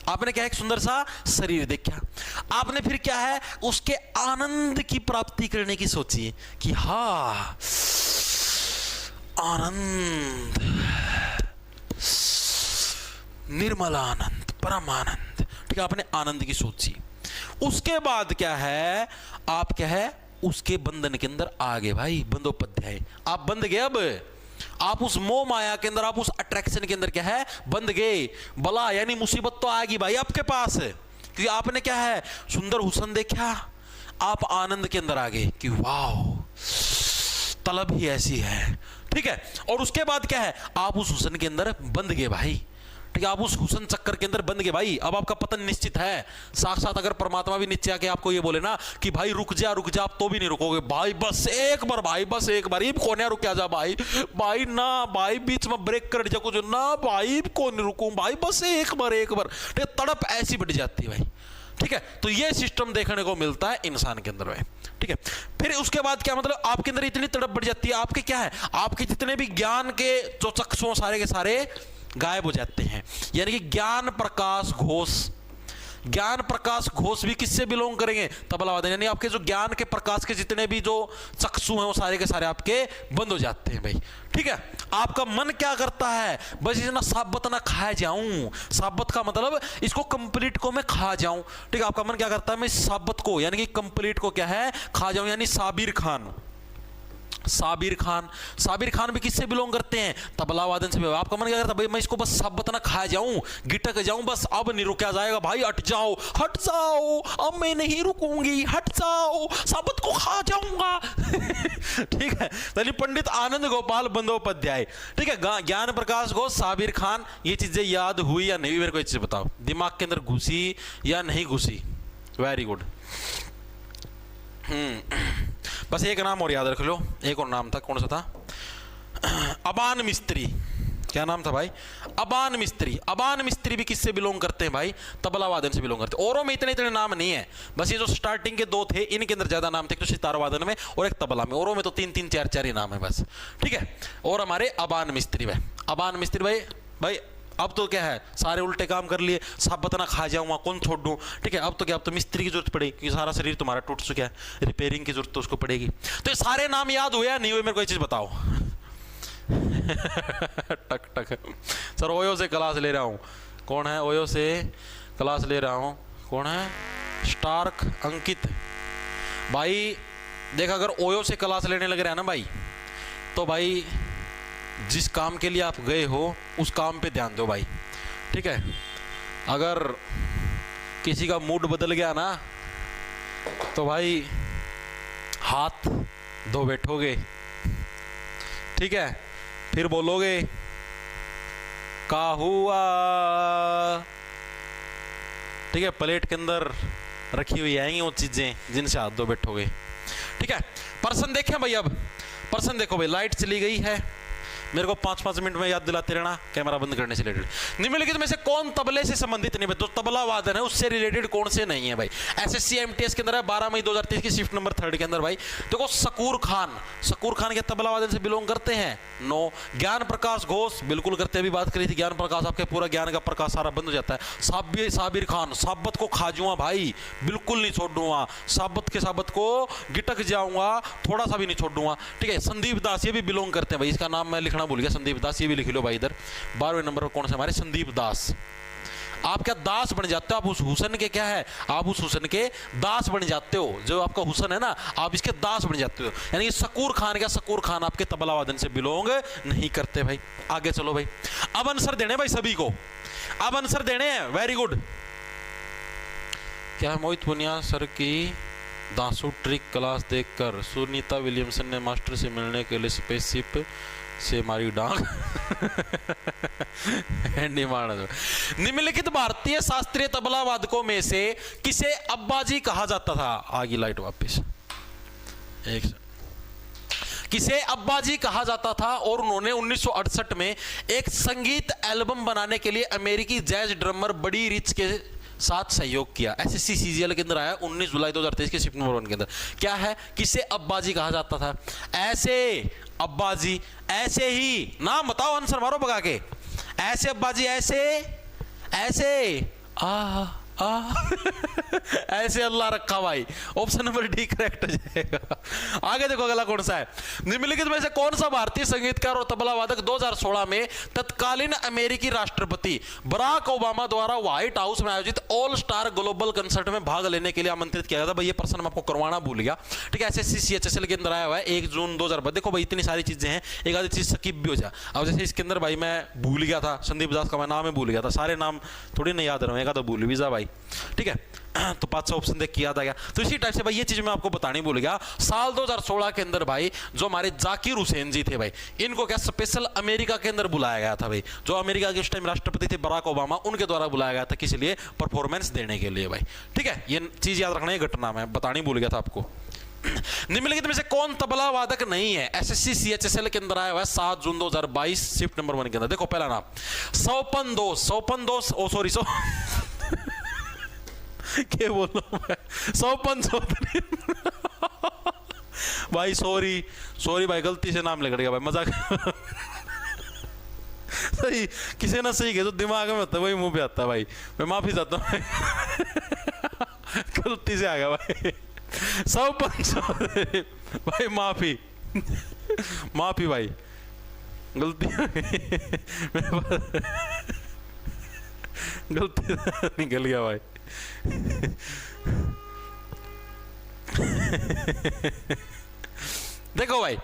आपने क्या, एक सुंदर सा शरीर देखा, आपने फिर क्या है, उसके आनंद की प्राप्ति करने की सोची कि हाँ आनंद, निर्मल आनंद, परम आनंद। ठीक है, आपने आनंद की सोची। उसके बाद क्या है, आप क्या है, उसके बंधन के अंदर आ गए भाई, बंदोपाध्याय। आप बंध गए, अब आप उस मोह माया के अंदर, आप उस अट्रैक्शन के अंदर क्या है, बंध गए। बला यानी मुसीबत तो आएगी भाई आपके पास, क्योंकि आपने क्या है, सुंदर हुस्न देखा, आप आनंद के अंदर आ गए कि वाह तलब ही ऐसी है। ठीक है, और उसके बाद क्या है, आप उस हुस्न के अंदर बंध गए भाई। ठीक है, आप उस हुस्न चक्कर के अंदर बंध गए भाई। अब आपका पतन निश्चित है। साक्षात अगर परमात्मा भी नीचे आके आपको ये बोले ना कि भाई रुक जा, आप तो भी नहीं रुकोगे भाई। बस एक बार भाई, बस एक बार, ये कौन रुक जा भाई, भाई ना भाई, बीच में ब्रेक कर जा कुछ ना भाई, कौन रुकूं भाई, बस एक बार। ठीक है, तड़प ऐसी बढ़ जाती है भाई। ठीक है, तो ये सिस्टम देखने को मिलता है इंसान के अंदर भाई। ठीक है, फिर उसके बाद क्या मतलब, आपके अंदर इतनी तड़प बढ़ जाती है, आपके क्या है, आपके जितने भी ज्ञान के जो चक्षु सारे के सारे गायब हो जाते हैं। यानी कि ज्ञान प्रकाश घोष, ज्ञान प्रकाश घोष भी किससे बिलोंग करेंगे? तबला वादन। यानी आपके जो ज्ञान के प्रकाश के जितने भी जो चक्षु हैं वो सारे के सारे आपके बंद हो जाते हैं भाई। ठीक है, आपका मन क्या करता है, बस इतना साबत ना खा जाऊं। साबत का मतलब इसको कंप्लीट को मैं खा जाऊं। ठीक है, आपका मन क्या करता है, मैं साबत को यानी कि कंप्लीट को क्या है, खा जाऊं। यानी साबिर खान, साबिर खान भी किससे बिलोंग करते हैं? तबला वादन से। आपका मन क्या करता है, भाई मैं इसको बस साबत ना खा जाऊं, गिटक जाऊं, बस अब नहीं रुका जाएगा भाई, हट जाओ, अब मैं नहीं रुकूंगी, हट जाओ, साबत को खा जाऊंगा। ठीक है, तो पंडित आनंद गोपाल बंदोपाध्याय। ठीक है, ज्ञान प्रकाश घोष, साबिर खान, ये चीजें याद हुई या नहीं, मेरे को एक चीज बताओ, दिमाग के अंदर घुसी या नहीं घुसी? Very good. बस एक नाम और याद रख लो, एक और नाम था, कौन सा था? अबान मिस्त्री। क्या नाम था भाई? अबान मिस्त्री। अबान मिस्त्री भी किससे बिलोंग करते हैं भाई? तबला वादन से बिलोंग करते हैं। औरों में इतने नाम नहीं है, बस ये जो स्टार्टिंग के 2 थे इनके अंदर ज्यादा नाम थे, एक तो सितार वादन में और एक तबला में। औरों में तो 3-3, 4-4 ही नाम है बस। ठीक है, और हमारे अबान मिस्त्री भाई, अबान मिस्त्री भाई अब तो क्या है, सारे उल्टे काम कर लिए, साबत ना खा जाऊंगा, कौन छोड़ दूं। ठीक है, अब तो क्या, अब तो मिस्त्री की जरूरत पड़ेगी क्योंकि सारा शरीर तुम्हारा टूट चुका है, रिपेयरिंग की जरूरत तो उसको पड़ेगी। तो ये सारे नाम याद हुए या नहीं हुए, मेरे को एक चीज बताओ। टक टक सर, ओयो से क्लास ले रहा हूं। कौन है ओयो से क्लास ले रहा हूं? कौन है? स्टार्क अंकित भाई। देख, अगर ओयो से क्लास लेने लग रहा है ना भाई, तो भाई जिस काम के लिए आप गए हो उस काम पे ध्यान दो भाई, ठीक है। अगर किसी का मूड बदल गया ना तो भाई हाथ धो बैठोगे, ठीक है, फिर बोलोगे का हुआ, ठीक है। प्लेट के अंदर रखी हुई आएंगी वो चीजें जिनसे हाथ धो बैठोगे, ठीक है। पर्सन देखें भाई, अब पर्सन देखो भाई, लाइट चली गई है, मेरे को 5-5 मिनट में याद दिलाते रहना कैमरा बंद करने से रिलेटेड। निम्नलिखित में से कौन तबले से संबंधित नहीं है? तो तबला वादन है उससे रिलेटेड कौन से नहीं है भाई? एसएससी एमटीएस के अंदर है 12 मई 2023 की शिफ्ट नंबर 3 के अंदर भाई। देखो शकूर खान, शकूर खान के तबला वादन से बिलोंग करते हैं? नो। ज्ञान प्रकाश घोष बिल्कुल करते हैं, अभी बात करी थी ज्ञान प्रकाश, आपके पूरा ज्ञान का प्रकाश सारा बंद हो जाता है। साबिर खान, साबत को खा जाऊंगा भाई, बिल्कुल नहीं छोड़ दूंगा, साबत को गिटक जाऊंगा, थोड़ा सा भी नहीं छोड़ दूंगा, ठीक है। संदीप दास ये भी बिलोंग करते हैं भाई, इसका नाम मैं लिखना भूल गया, संदीप दास ये भी लिख लो भाई इधर। 12वें नंबर पर कौन से हमारे? संदीप दास। आप क्या दास बन जाते हो? आप उस हुसन के क्या है? आप उस हुसन के दास बन जाते हो, जो आपका हुसन है ना, आप इसके दास बन जाते हो। यानी कि शकूर खान, क्या शकूर खान आपके तबला वादन से बिलोंग नहीं करते भाई। आगे चलो भाई, अब आंसर देने भाई सभी को, अब आंसर देने हैं। Very good. क्या मोहित पुनिया सर की दांसू ट्रिक क्लास देखकर सुनीता विलियमसन ने मास्टर से मिलने के लिए स्पेसशिप से मारी डांग? निम्नलिखित भारतीय शास्त्रीय तबला वादकों में से किसे अब्बाजी कहा जाता था? आगे लाइट वापस, एक किसे अब्बाजी कहा जाता था और उन्होंने 1968 में एक संगीत एल्बम बनाने के लिए अमेरिकी जैज ड्रमर बडी रिच के साथ सहयोग किया। एसएससी सीजीएल के अंदर आया 19 जुलाई 2023 के शिफ्ट नंबर 1 के अंदर। क्या है? किसे अब्बाजी कहा जाता था? ऐसे अब्बाजी, ऐसे ही नाम बताओ, आंसर मारो भगा के। ऐसे अब्बाजी, ऐसे ऐसे ऐसे अल्लाह रखा भाई। ऑप्शन नंबर डी करेक्ट हो जाएगा। आगे देखो अगला कौन सा है? निम्नलिखित में से कौन सा भारतीय संगीतकार और तबला वादक 2016 में तत्कालीन अमेरिकी राष्ट्रपति बराक ओबामा द्वारा व्हाइट हाउस में आयोजित ऑल स्टार ग्लोबल कंसर्ट में भाग लेने के लिए आमंत्रित किया गया था? भाई ये प्रश्न मैं आपको करवाना भूल गया, ठीक है। एसएससी सीएचएसएल के अंदर आया हुआ है 1 जून 2000। देखो भाई इतनी सारी चीजें हैं, एक आधी चीज स्किप भी हो जाए। अब जैसे इसके अंदर भाई मैं भूल गया था, संदीप दास का मैं नाम ही भूल गया था, सारे नाम थोड़ी नहीं याद रहेगा तो भूल भी जा भाई, ठीक है। तो 500 ऑप्शन देख के याद आ गया। तो इसी टाइप से भाई ये चीज मैं आपको बतानी भूल गया, साल 2016 के अंदर भाई जो हमारे जाकिर हुसैन जी थे भाई, इनको क्या स्पेशल अमेरिका के अंदर बुलाया गया था भाई। जो अमेरिका के उस टाइम राष्ट्रपति थे बराक ओबामा, उनके द्वारा बुलाया गया था, किस लिए? परफॉर्मेंस देने के लिए भाई, ठीक है। ये चीज याद रखना, ये घटना मैं बतानी भूल गया था आपको। निम्नलिखित में से कौन तबला वादक नहीं है? एसएससी सीएचएसएल के अंदर आया हुआ है 7 जून 2022 शिफ्ट नंबर 1 के अंदर। देखो पहला नाम सोपन दोस, ओ सॉरी क्या बोलो मैं, सोपन चौधरी भाई, सॉरी भाई, गलती से नाम लिख गया भाई, मजाक सही किसी ना सही कहे तो दिमाग में होता है वही मुंह पे आता है भाई, मैं माफी चाहता हूँ गलती से आ गया भाई। सोपन चौधरी भाई, माफी भाई, गलती गलती निकल गया भाई। देखो भाई,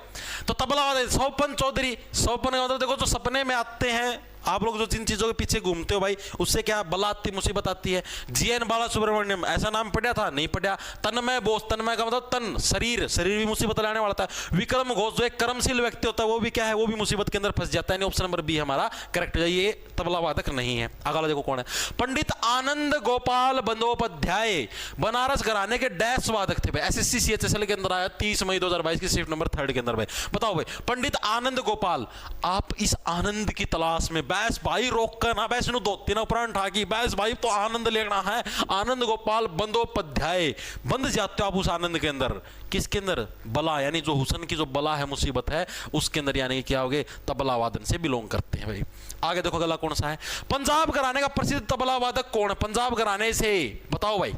तो तबला वादक सोपन चौधरी, सोपन का मतलब देखो जो सपने में आते हैं आप लोग, जो जिन चीजों के पीछे घूमते हो भाई, उससे क्या बला आती, मुसीबत आती है। जीएन बाला सुब्रमण्यम, ऐसा नाम पढ़ा था? नहीं पढ़ा। तन्मय बोस, तन्मय का मतलब तन, शरीर भी मुसीबत लाने वाला था। विक्रम घोष जो एक कर्मशील व्यक्ति होता है, वो भी क्या है? वो भी मुसीबत के अंदर फंस जाता है। ऑप्शन नंबर बी हमारा करेक्ट है, ये तबला वादक नहीं है। अगला देखो कौन है? पंडित आनंद गोपाल बंदोपाध्याय बनारस घराने के डैश वादक थे भाई। एसएससी सीएचएसएल के अंदर आया 30 मई 2022 की शिफ्ट नंबर 3 के अंदर भाई। बताओ भाई, पंडित आनंद गोपाल, आप इस आनंद की तलाश में बैस भाई, रोक कर ना बैस नु दोती ना प्राण ठाकी बैस भाई, तो आनंद लेना है। आनंद गोपाल बंदोपाध्याय, बंद जाते हो आप उस आनंद के अंदर। किसके अंदर? बला, यानी जो हुसन की जो बला है, मुसीबत है, उसके अंदर, यानी क्या हो गए? तबला वादन से बिलोंग करते हैं भाई। आगे देखो अगला कौन सा है? पंजाब घराने का प्रसिद्ध तबला वादक कौन है? पंजाब घराने से बताओ भाई।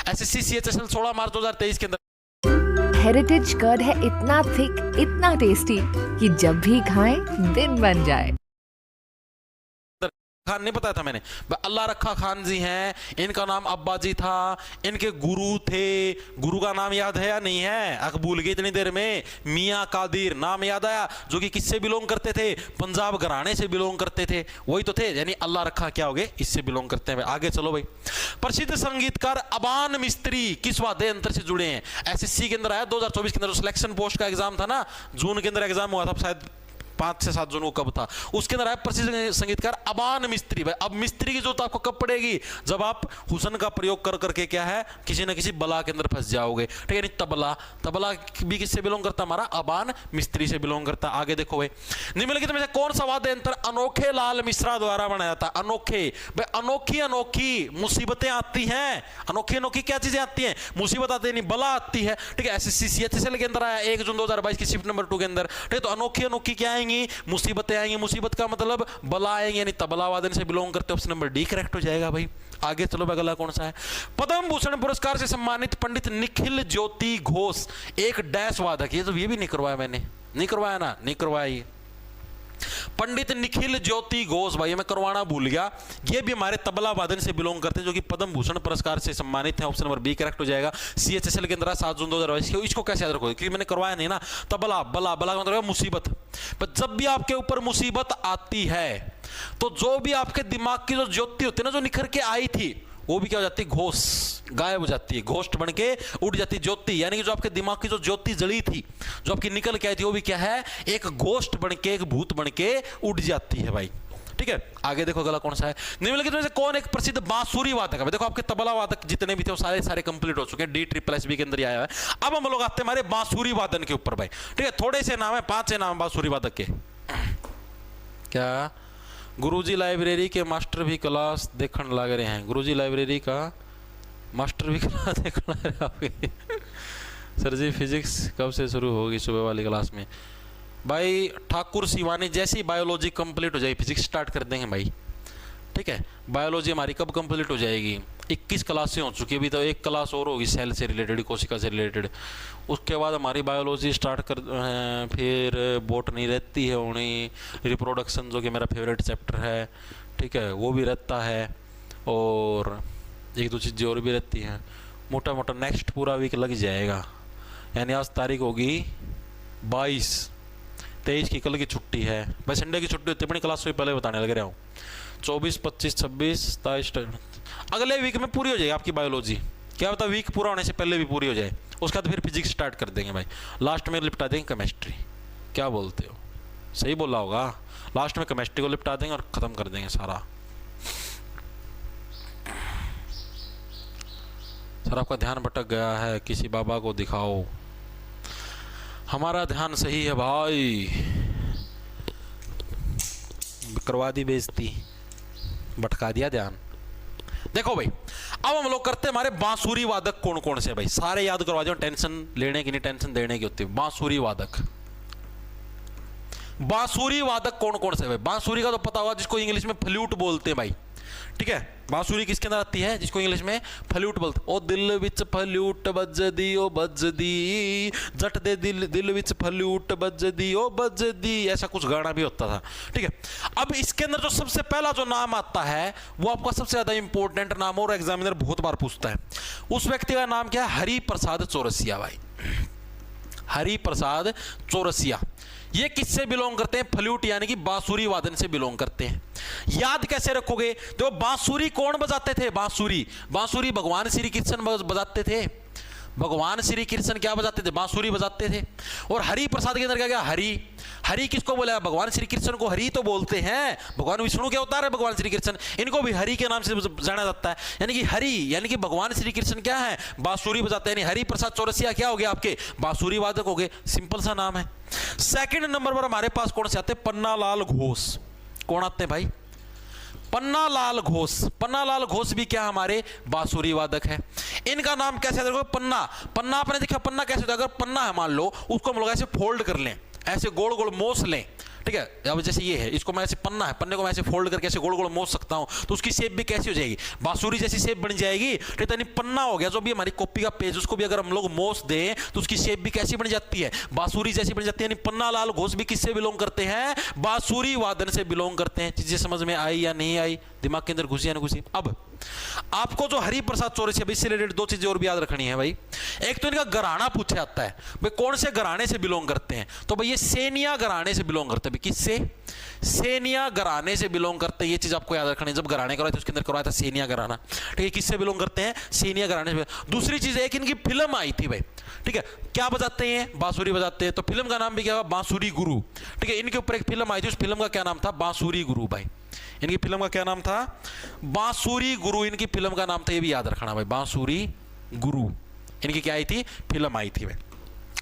एसएससी सीएचएसएल 16 मार्च 2023 के अंदर। हेरिटेज कर्ड है इतना थिक, इतना टेस्टी कि जब भी खाएं दिन बन जाए। खान नहीं बताया था मैंने, अल्लाह रखा खान जी हैं, इनका नाम अब्बा जी था, इनके गुरु थे, गुरु का नाम याद है या नहीं है? अक भूल गई इतनी देर में। मियां कादिर नाम याद आया, जो कि किससे बिलोंग करते थे? पंजाब घराने से बिलोंग करते थे, वही तो थे, यानी अल्लाह रखा क्या हो गए, इससे बिलोंग करते हैं। आगे चलो भाई। प्रसिद्ध संगीतकार अबान मिस्त्री किस वाद्य यंत्र से जुड़े हैं? एसएससी के अंदर आया 2024 के अंदर, सिलेक्शन पोस्ट का एग्जाम था ना, जून के अंदर एग्जाम हुआ था शायद 5 से 7 जून को, कब था, उसके अंदर आया प्रसिद्ध संगीतकार अबान मिस्त्री। भाई अब मिस्त्री की जरूरत आपको कब पड़ेगी? जब आप हुसन का प्रयोग कर करके क्या है, किसी न किसी बला के अंदर फंस जाओगे। ठीक है, नहीं तबला, तबला भी किससे बिलोंग करता? हमारा अबान मिस्त्री से बिलोंग करता। आगे देखो भाई, निम्नलिखित में से कौन सा वाद्य यंत्र अनोखे लाल मिश्रा द्वारा बनाया जाता? अनोखे, भाई अनोखी अनोखी मुसीबतें आती हैं, अनोखी अनोखी क्या चीजें आती हैं? मुसीबत आती है, नहीं बला आती है। ठीक है, एसएससी सीएचएसएल के अंदर आया 1 जून 2022 की शिफ्ट नंबर 2 के अंदर। ठीक है, तो अनोखी अनोखी क्या आएंगी? मुसीबतें आएंगी। मुसीबत का मतलब बला आएंगे, यानी तबला वादन से बिलोंग करते। ऑप्शन नंबर डी करेक्ट हो जाएगा भाई। आगे चलो, अगला कौन सा है? पद्म भूषण पुरस्कार से सम्मानित पंडित निखिल ज्योति घोष एक डैश वादक, ये तो ये भी नहीं करवाया मैंने, नहीं करवाया ना, नहीं करवाया। पंडित निखिल ज्योति घोष, भाई मैं करवाना भूल गया, ये भी हमारे तबला वादन से बिलोंग करते हैं, जो कि पद्म भूषण पुरस्कार से सम्मानित हैं। ऑप्शन नंबर बी करेक्ट हो जाएगा। सीएचएसएल के अंदर 7 जून 2022। इसको कैसे याद रखोगे, क्योंकि मैंने करवाया नहीं ना। तबला, बला, बला का मतलब मुसीबत। पर जब भी आपके ऊपर मुसीबत आती है, तो जो भी आपके दिमाग की जो ज्योति होती है ना, जो निखर के आई थी, वो भी क्या हो जाती है? घोष, गायब हो जाती है, घोष्ट बन के उड़ जाती है ज्योति। यानी कि जो आपके दिमाग की जो ज्योति जली थी, जो आपकी निकल के आई थी, वो भी क्या है? एक घोष्ट बन के, एक भूत बन के उड़ जाती है भाई। ठीक है, आगे देखो अगला कौन सा है? निम्नलिखित में से कौन एक प्रसिद्ध बांसुरी वादक है? देखो आपके तबला वादक जितने भी थे वो सारे कंप्लीट हो चुके हैं, DSSB के अंदर ही आया है। अब हम लोग आते हैं हमारे बांसुरी वादन के ऊपर भाई। ठीक है, थोड़े से नाम है, 5 से नाम बांसुरी वादक के। क्या? गुरुजी लाइब्रेरी के मास्टर भी क्लास देखने लग रहे हैं। गुरुजी लाइब्रेरी का मास्टर भी क्लास देखने लग रहे हैं। सर जी फिजिक्स कब से शुरू होगी सुबह वाली क्लास में? भाई ठाकुर शिवानी, जैसी बायोलॉजी कंप्लीट हो जाएगी फिजिक्स स्टार्ट कर देंगे भाई। ठीक है, बायोलॉजी हमारी कब कंप्लीट हो जाएगी? 21 क्लासें हो चुकी है, अभी तो एक क्लास और होगी सेल से रिलेटेड, कोशिका से रिलेटेड। उसके बाद हमारी बायोलॉजी स्टार्ट कर, फिर बॉटनी रहती है, उन्हीं रिप्रोडक्शन जो कि मेरा फेवरेट चैप्टर है, ठीक है, वो भी रहता है, और 1-2 चीज़ें और भी रहती हैं। मोटा मोटा नेक्स्ट पूरा वीक लग जाएगा। यानी आज तारीख होगी 22, 23 की कल की छुट्टी है भाई, संडे की छुट्टी होती है, अपनी क्लास से पहले बताने लग रहा हूँ। 24, 25, 26, 27 अगले वीक में पूरी हो जाएगी आपकी बायोलॉजी। क्या पता वीक पूरा होने से पहले भी पूरी हो जाए। उसका तो फिर फिजिक्स स्टार्ट कर देंगे भाई, लास्ट में लिपटा देंगे केमिस्ट्री। क्या बोलते हो? सही बोला होगा, लास्ट में केमिस्ट्री को लिपटा देंगे और ख़त्म कर देंगे सारा। सर आपका ध्यान भटक गया है, किसी बाबा को दिखाओ। हमारा ध्यान सही है भाई, करवा दी बेइज्जती, भटका दिया ध्यान। देखो भाई, अब हम लोग करते हैं हमारे बांसुरी वादक कौन कौन से भाई, सारे याद करवा दो, टेंशन लेने की नहीं, टेंशन देने की होती है। बांसुरी वादक, बांसुरी वादक कौन कौन से भाई? बांसुरी का तो पता होगा, जिसको इंग्लिश में फ्लूट बोलते हैं भाई। ठीक है, बांसुरी किसके अंदर आती है? जिसको इंग्लिश में फ्लूट बोलते। ओ दिल विच फ्लूट बजदी ओ बजदी, जट दे दिल दिल विच फ्लूट बजदी ओ बजदी, ऐसा कुछ गाना भी होता था। ठीक है, अब इसके अंदर जो सबसे पहला जो नाम आता है वो आपका सबसे ज्यादा इंपॉर्टेंट नाम, और एग्जामिनर बहुत बार पूछता है। उस व्यक्ति का नाम क्या है? हरि प्रसाद चौरसिया भाई, हरि प्रसाद चौरसिया। ये किससे बिलोंग करते हैं? फ्लूट यानी कि बांसुरी वादन से बिलोंग करते हैं। याद कैसे रखोगे? तो बांसुरी कौन बजाते थे? बांसुरी, बांसुरी भगवान श्री कृष्ण बजाते थे। भगवान श्री कृष्ण क्या बजाते थे? बांसुरी बजाते थे। और हरि प्रसाद के अंदर क्या गया? हरि। हरि किसको बोला? भगवान श्री कृष्ण को हरि तो बोलते हैं, भगवान विष्णु के अवतार है भगवान श्री कृष्ण, इनको भी हरि के नाम से जाना जाता है। यानी कि हरि यानी कि भगवान श्री कृष्ण क्या है? बांसुरी बजाते हैं। यानी हरि प्रसाद चौरसिया क्या हो गया? आपके बांसुरी वादक हो गए। सिंपल सा नाम है। सेकंड नंबर पर हमारे पास कौन से आते हैं? पन्नालाल घोष। कौन आते हैं भाई? पन्नालाल घोष। पन्नालाल घोष भी क्या हमारे बांसुरी वादक है। इनका नाम कैसे देखो? पन्ना। पन्ना आपने देखा, पन्ना कैसे होता है? अगर पन्ना है मान लो, उसको हम लोग ऐसे फोल्ड कर लें, ऐसे गोल गोल मोस लें, ठीक है। अब जैसे ये है, इसको मैं ऐसे पन्ना है, पन्ने को मैं ऐसे फोल्ड करके ऐसे गोल गोल मोड़ सकता हूं, तो उसकी शेप भी कैसी हो जाएगी, बांसुरी जैसी शेप बन जाएगी। ठीक है, यानी पन्ना हो गया जो भी हमारी कॉपी का पेज, उसको भी अगर हम लोग मोड़ दें तो उसकी शेप भी कैसी बन जाती है, बांसुरी जैसी बन जाती है। यानी पन्ना लाल घोष भी किससे बिलोंग करते हैं, बांसुरी वादन से बिलोंग करते हैं। चीजें समझ में आई या नहीं आई, दिमाग के अंदर घुसी या नहीं घुसी। अब आपको जो हरिप्रसाद चौरसिया भाई इससे रिलेटेड दो चीजें और भी याद रखनी है भाई। एक तो इनका घराना पूछा जाता है, भाई कौन से घराने से बिलोंग करते हैं, तो भाई ये सेनिया घराने से बिलोंग करते हैं। किससे, सेनिया घराने से बिलोंग करते हैं। ये चीज आपको याद रखनी है, जब घराने करवाए थे उसके अंदर करवाया था सेनिया घराना। ठीक है, किससे बिलोंग करते हैं, सेनिया घराने से। दूसरी चीज एक इनकी फिल्म आई थी भाई, ठीक है, क्या बजाते हैं, बांसुरी बजाते हैं, तो फिल्म का नाम भी क्या हुआ, बांसुरी गुरु। ठीक है, इनके ऊपर एक फिल्म आई थी, उस फिल्म का क्या नाम था, बांसुरी गुरु भाई। इनकी फिल्म का क्या नाम था, बांसुरी गुरु, इनकी फिल्म का नाम था, ये भी याद रखना भाई, बांसुरी गुरु। इनकी क्या आई थी, फिल्म आई थी भाई।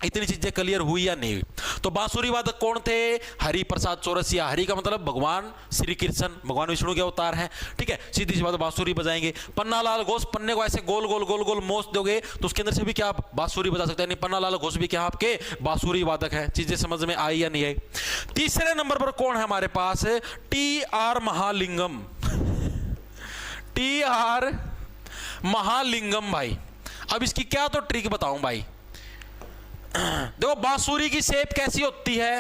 इतनी चीजें क्लियर हुई या नहीं हुई। तो बांसुरी वादक कौन थे, हरिप्रसाद चौरसिया। हरि का मतलब भगवान श्री कृष्ण, भगवान विष्णु के अवतार हैं। ठीक है, सीधी सी बात, बांसुरी बजाएंगे। पन्ना लाल घोष, पन्ने को ऐसे गोल गोल गोल गोल मोच दोगे तो उसके अंदर से भी क्या आप बांसुरी बजा सकते हैं। पन्ना लाल घोष भी क्या आपके बांसुरी वादक है। चीजें समझ में आई या नहीं आई। तीसरे नंबर पर कौन है हमारे पास, टी.आर. महालिंगम। टी.आर. महालिंगम भाई। अब इसकी क्या तो ट्रिक बताऊं भाई। देखो बांसुरी की शेप कैसी होती है,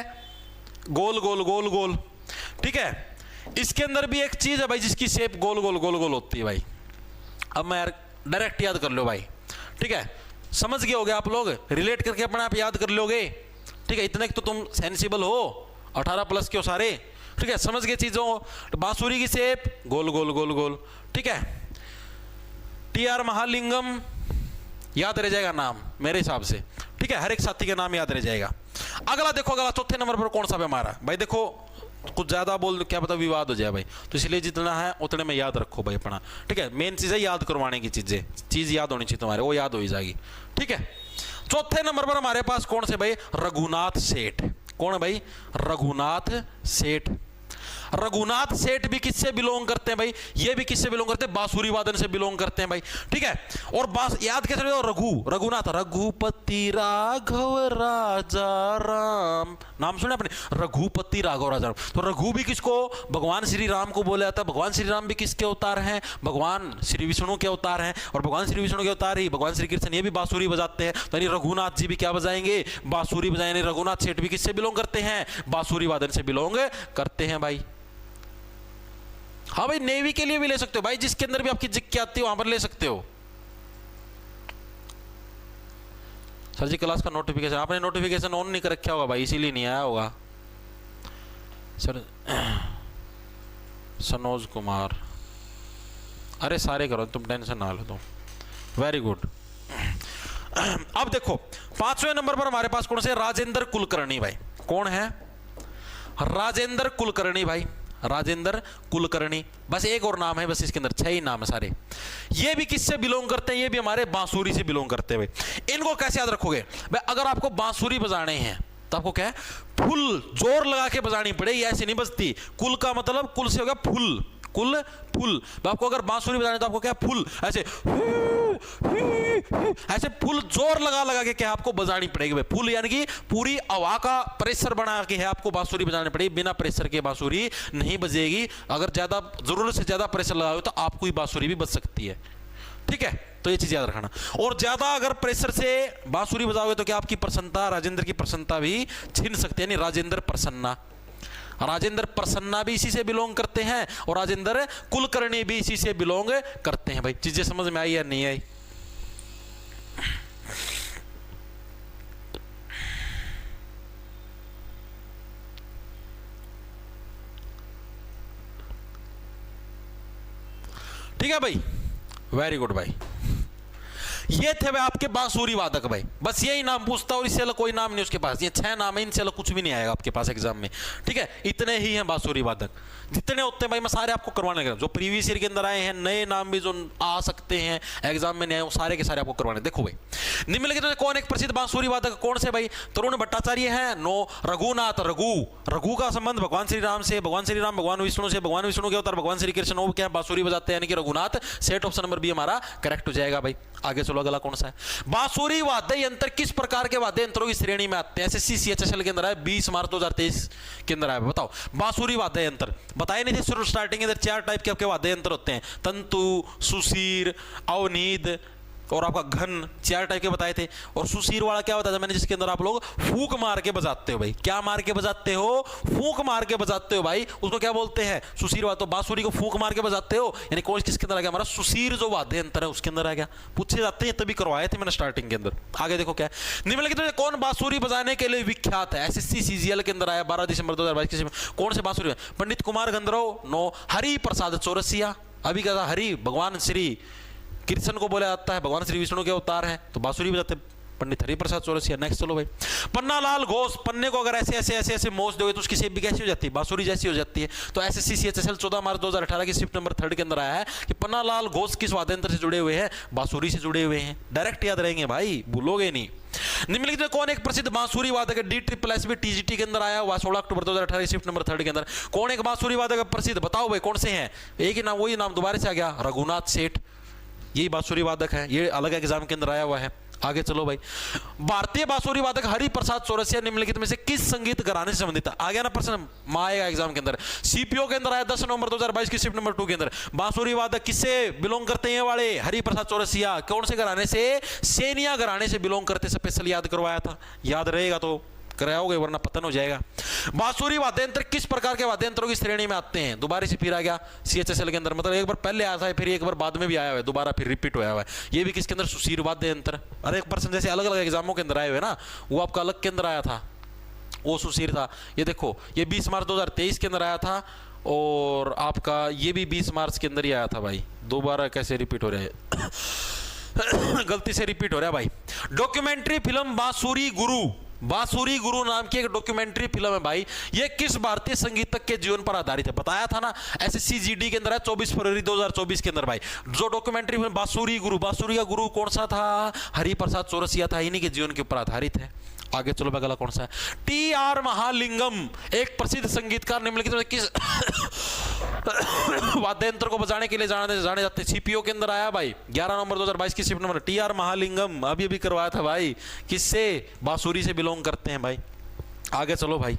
गोल गोल गोल गोल। ठीक है, इसके अंदर भी एक चीज है भाई जिसकी शेप गोल गोल गोल गोल होती है भाई। अब मैं यार डायरेक्ट याद कर लो भाई। ठीक है, समझ गए होगे आप लोग, रिलेट करके अपने आप याद कर लोगे। ठीक है, इतने तो तुम सेंसिबल हो, 18+ के हो सारे। ठीक है, समझ गए चीजों। तो बांसुरी की शेप गोल गोल गोल गोल। ठीक है, टी.आर. महालिंगम याद रह जाएगा नाम मेरे हिसाब से। ठीक है, हर एक साथी का नाम याद रह जाएगा। अगला देखो, अगला चौथे नंबर पर कौन सा है हमारा भाई। देखो कुछ ज्यादा बोल क्या पता विवाद हो जाए भाई, तो इसलिए जितना है उतने में याद रखो भाई अपना। ठीक है, मेन चीज है याद करवाने की चीजें, चीज याद होनी चाहिए तुम्हारे, वो याद हो जाएगी। ठीक है, चौथे नंबर पर हमारे पास कौन से भाई, रघुनाथ सेठ। कौन है भाई, रघुनाथ सेठ। रघुनाथ सेठ भी किससे बिलोंग करते हैं भाई, ये भी किससे बिलोंग करते हैं, बांसुरी वादन से बिलोंग करते हैं भाई। ठीक है, और याद कैसे रखो, रघुनाथ, रघुपति राघव राजा राम, नाम सुने आपने, रघुपति राघव राजा राम। तो रघु भी किसको, भगवान श्री राम को बोला जाता है। भगवान श्री राम भी किसके अवतार हैं, भगवान श्री विष्णु के अवतार हैं। और भगवान श्री विष्णु के अवतार ही भगवान श्री कृष्ण, ये भी बांसुरी बजाते हैं। तो यानी रघुनाथ जी भी क्या बजाएंगे, बांसुरी बजाएंगे। रघुनाथ सेठ भी किससे बिलोंग करते हैं, बांसुरी वादन से बिलोंग करते हैं भाई। हाँ भाई, नेवी के लिए भी ले सकते हो भाई, जिसके अंदर भी आपकी जिक्की आती है वहां पर ले सकते हो। सर जी क्लास का नोटिफिकेशन, आपने नोटिफिकेशन ऑन नहीं कर रखा होगा भाई, इसीलिए नहीं आया होगा। सर सनोज कुमार, अरे सारे करो, तुम टेंशन ना लो तुम। Very good. अब देखो 5वें नंबर पर हमारे पास कौन से, राजेंद्र कुलकर्णी भाई। कौन है, राजेंद्र कुलकर्णी भाई, राजेंद्र कुलकर्णी। बस एक और नाम है, बस इसके अंदर 6 ही नाम है सारे। ये भी किससे बिलोंग करते हैं, ये भी हमारे बांसुरी से बिलोंग करते हैं भाई। इनको कैसे याद रखोगे भाई, अगर आपको बांसुरी बजाने हैं तो आपको क्या है, फुल जोर लगा के बजानी पड़ेगी, ऐसे नहीं बजती। कुल का मतलब, कुल से होगा फुल, कुल फुल। आपको अगर बांसुरी बजाने तो आपको क्या, फुल ऐसे ऐसे फुल जोर लगा लगा के क्या आपको बजानी पड़ेगी भाई। फुल यानी कि पूरी हवा का प्रेशर बना के है आपको बांसुरी बजानी पड़ेगी। बिना प्रेशर के बांसुरी नहीं बजेगी। अगर ज्यादा जरूरत से ज्यादा प्रेशर लगाओ तो आपको ही बांसुरी भी बज सकती है। ठीक है, तो ये चीज याद रखना। और ज्यादा अगर प्रेशर से बांसुरी बजाओगे तो क्या आपकी प्रसन्नता, राजेंद्र की प्रसन्नता भी छीन सकते हैं। राजेंद्र प्रसन्ना, राजेंद्र प्रसन्ना भी इसी से बिलोंग करते हैं, और राजेंद्र कुलकर्णी भी इसी से बिलोंग करते हैं भाई। चीजें समझ में आई या नहीं आई। ठीक है भाई, वेरी गुड भाई। ये थे भाई आपके बांसुरी वादक भाई। बस यही नाम पूछता और इससे अलग कोई नाम नहीं उसके पास। ये 6 नाम है, इनसे अलग कुछ भी नहीं आएगा आपके पास एग्जाम में। ठीक है, इतने ही हैं बांसुरी वादक। जितने होते हैं भाई मैं सारे आपको करवाने लगा। जो प्रीवियस ईयर के अंदर आए हैं, नए नाम भी जो आ सकते हैं एग्जाम में नहीं आए, वो सारे के सारे आपको करवाने। देखो भाई, निम्नलिखित में कौन एक प्रसिद्ध बांसुरी वादक, कौन से भाई, तरुण भट्टाचार्य है, नो। रघुनाथ, रघु का संबंध भगवान श्री राम से, भगवान श्री राम भगवान विष्णु से, भगवान विष्णु के अवतार भगवान श्री कृष्ण, वो क्या बांसुरी बजाते हैं, यानी कि रघुनाथ सेठ। ऑप्शन नंबर बी हमारा करेक्ट हो जाएगा भाई। आगे चलो अगला कौन सा है? बांसुरी वाद्य यंत्र किस प्रकार के वाद्य यंत्रों की श्रेणी में आते हैं? एसएससी सीएचएसएल के अंदर है 20 मार्च 2023 के अंदर आया। बताओ बांसुरी वाद्य यंत्र बताए नहीं थे शुरू स्टार्टिंग के अंदर 4 टाइप के आपके वाद्य यंत्र होते हैं, तंतु, सुशीर, अवनीद और आपका घन, 4 टाइप के बताए थे। और सुशीर वाला क्या होता है मैंने, जिसके अंदर आप लोग फूंक मार के बजाते हो भाई। क्या मार के बजाते हो? फूंक मार के बजाते हो भाई, उसको क्या बोलते हैं? सुशीर वाला। तो बांसुरी को फूंक मार के बजाते हो, यानी कौन किसके अंदर आ गया? हमारा सुशीर जो वाद्य यंत्र है उसके अंदर आ गया। पूछे जाते हैं, तभी करवाए थे मैंने स्टार्टिंग के अंदर। आगे देखो क्या है, निम्नलिखित में कौन बांसुरी बजाने के लिए विख्यात है? एसएससी सीजीएल के अंदर आया 12 दिसंबर 2022। कौन से बांसुरी? पंडित कुमार गंधर्व, नो। हरि प्रसाद चौरसिया, अभी क्या था? हरि भगवान श्री कृष्ण को बोला जाता है, भगवान श्री विष्णु के अवतार है, तो बांसुरी बजाते पंडित हरिप्रसाद चौरसिया। नेक्स्ट चलो भाई, पन्नालाल घोष, पन्ने को अगर ऐसे ऐसे ऐसे ऐसे मोच दोगे तो उसकी शेप भी कैसी हो जाती है? बांसुरी जैसी हो जाती है। तो एसएससी सीएचएसएल 14 मार्च 2018 की शिफ्ट नंबर 3 के अंदर आया है कि पन्नालाल घोष किस वाद्य यंत्र से जुड़े हुए हैं? बांसुरी से जुड़े हुए हैं। डायरेक्ट याद रहेंगे भाई, भूलोगे नहीं। निम्नलिखित में कौन एक प्रसिद्ध बांसुरी वादक है? DSSS भी टीजीटी के अंदर आया हुआ 16 अक्टूबर 2018 की शिफ्ट नंबर 3 के अंदर। कौन एक बांसुरी वादक है प्रसिद्ध? बताओ भाई कौन से हैं? एक ही नाम, वही नाम दोबारा से आ गया, रघुनाथ सेठ। यही बांसुरी वादक है, ये अलग एग्जाम के अंदर आया हुआ है। आगे चलो भाई, भारतीय बांसुरी वादक हरि प्रसाद चौरसिया निम्नलिखित में से किस संगीत घराने से संबंधित है? आ गया ना प्रश्न, आएगा एग्जाम के अंदर। सीपीओ के अंदर आया 10 नवंबर 2022 की शिफ्ट नंबर 2 के अंदर। बांसुरी वादक किससे बिलोंग करते हैं वाले? हरि प्रसाद चौरसिया। कौन से घराने से? सेनिया घराने से बिलोंग करते। स्पेशल याद करवाया था, याद रहेगा तो कराओगे वरना पतन हो जाएगा। बांसुरी वाद्य यंत्र किस प्रकार के वाद्य यंत्रों की श्रेणी में आते हैं? दोबारा से फिर आ गया सीएचएसएल के अंदर, मतलब एक बार पहले आया था, फिर एक बार बाद में भी आया हुआ है, दोबारा फिर रिपीट हुआ है। ये भी किसके अंदर? सुशीर वाद्य यंत्र। अरे एक पर्सन जैसे अलग अलग एग्जामों के अंदर आए हुए ना, वो आपका अलग के अंदर आया था, वो सुशीर था। ये देखो, ये 20 मार्च 2023 के अंदर आया था, और आपका ये भी 20 मार्च के अंदर ही आया था भाई। दोबारा कैसे रिपीट हो रहा है? गलती से रिपीट हो रहा है भाई। डॉक्यूमेंट्री फिल्म बांसुरी गुरु, बांसुरी गुरु नाम की एक डॉक्यूमेंट्री फिल्म है भाई। ये किस भारतीय संगीतज्ञ के जीवन पर आधारित है? बताया था ना, एसएससी जीडी के अंदर है 24 फरवरी 2024 के अंदर भाई। जो डॉक्यूमेंट्री फिल्म बांसुरी गुरु, बांसुरी का गुरु कौन सा था? हरि प्रसाद चौरसिया था, इन्हीं के जीवन के ऊपर आधारित है। आगे चलो अगला कौन सा है? टी.आर. महालिंगम, एक प्रसिद्ध संगीतकार, निम्नलिखित में किस वाद्य यंत्र को बजाने के लिए जाने जाते? सीपीओ के अंदर आया भाई 11 नवंबर 2022 की शिफ्ट नंबर। टी.आर. महालिंगम अभी करवाया था भाई, किससे? बांसुरी से बिलोंग करते हैं भाई। आगे चलो भाई,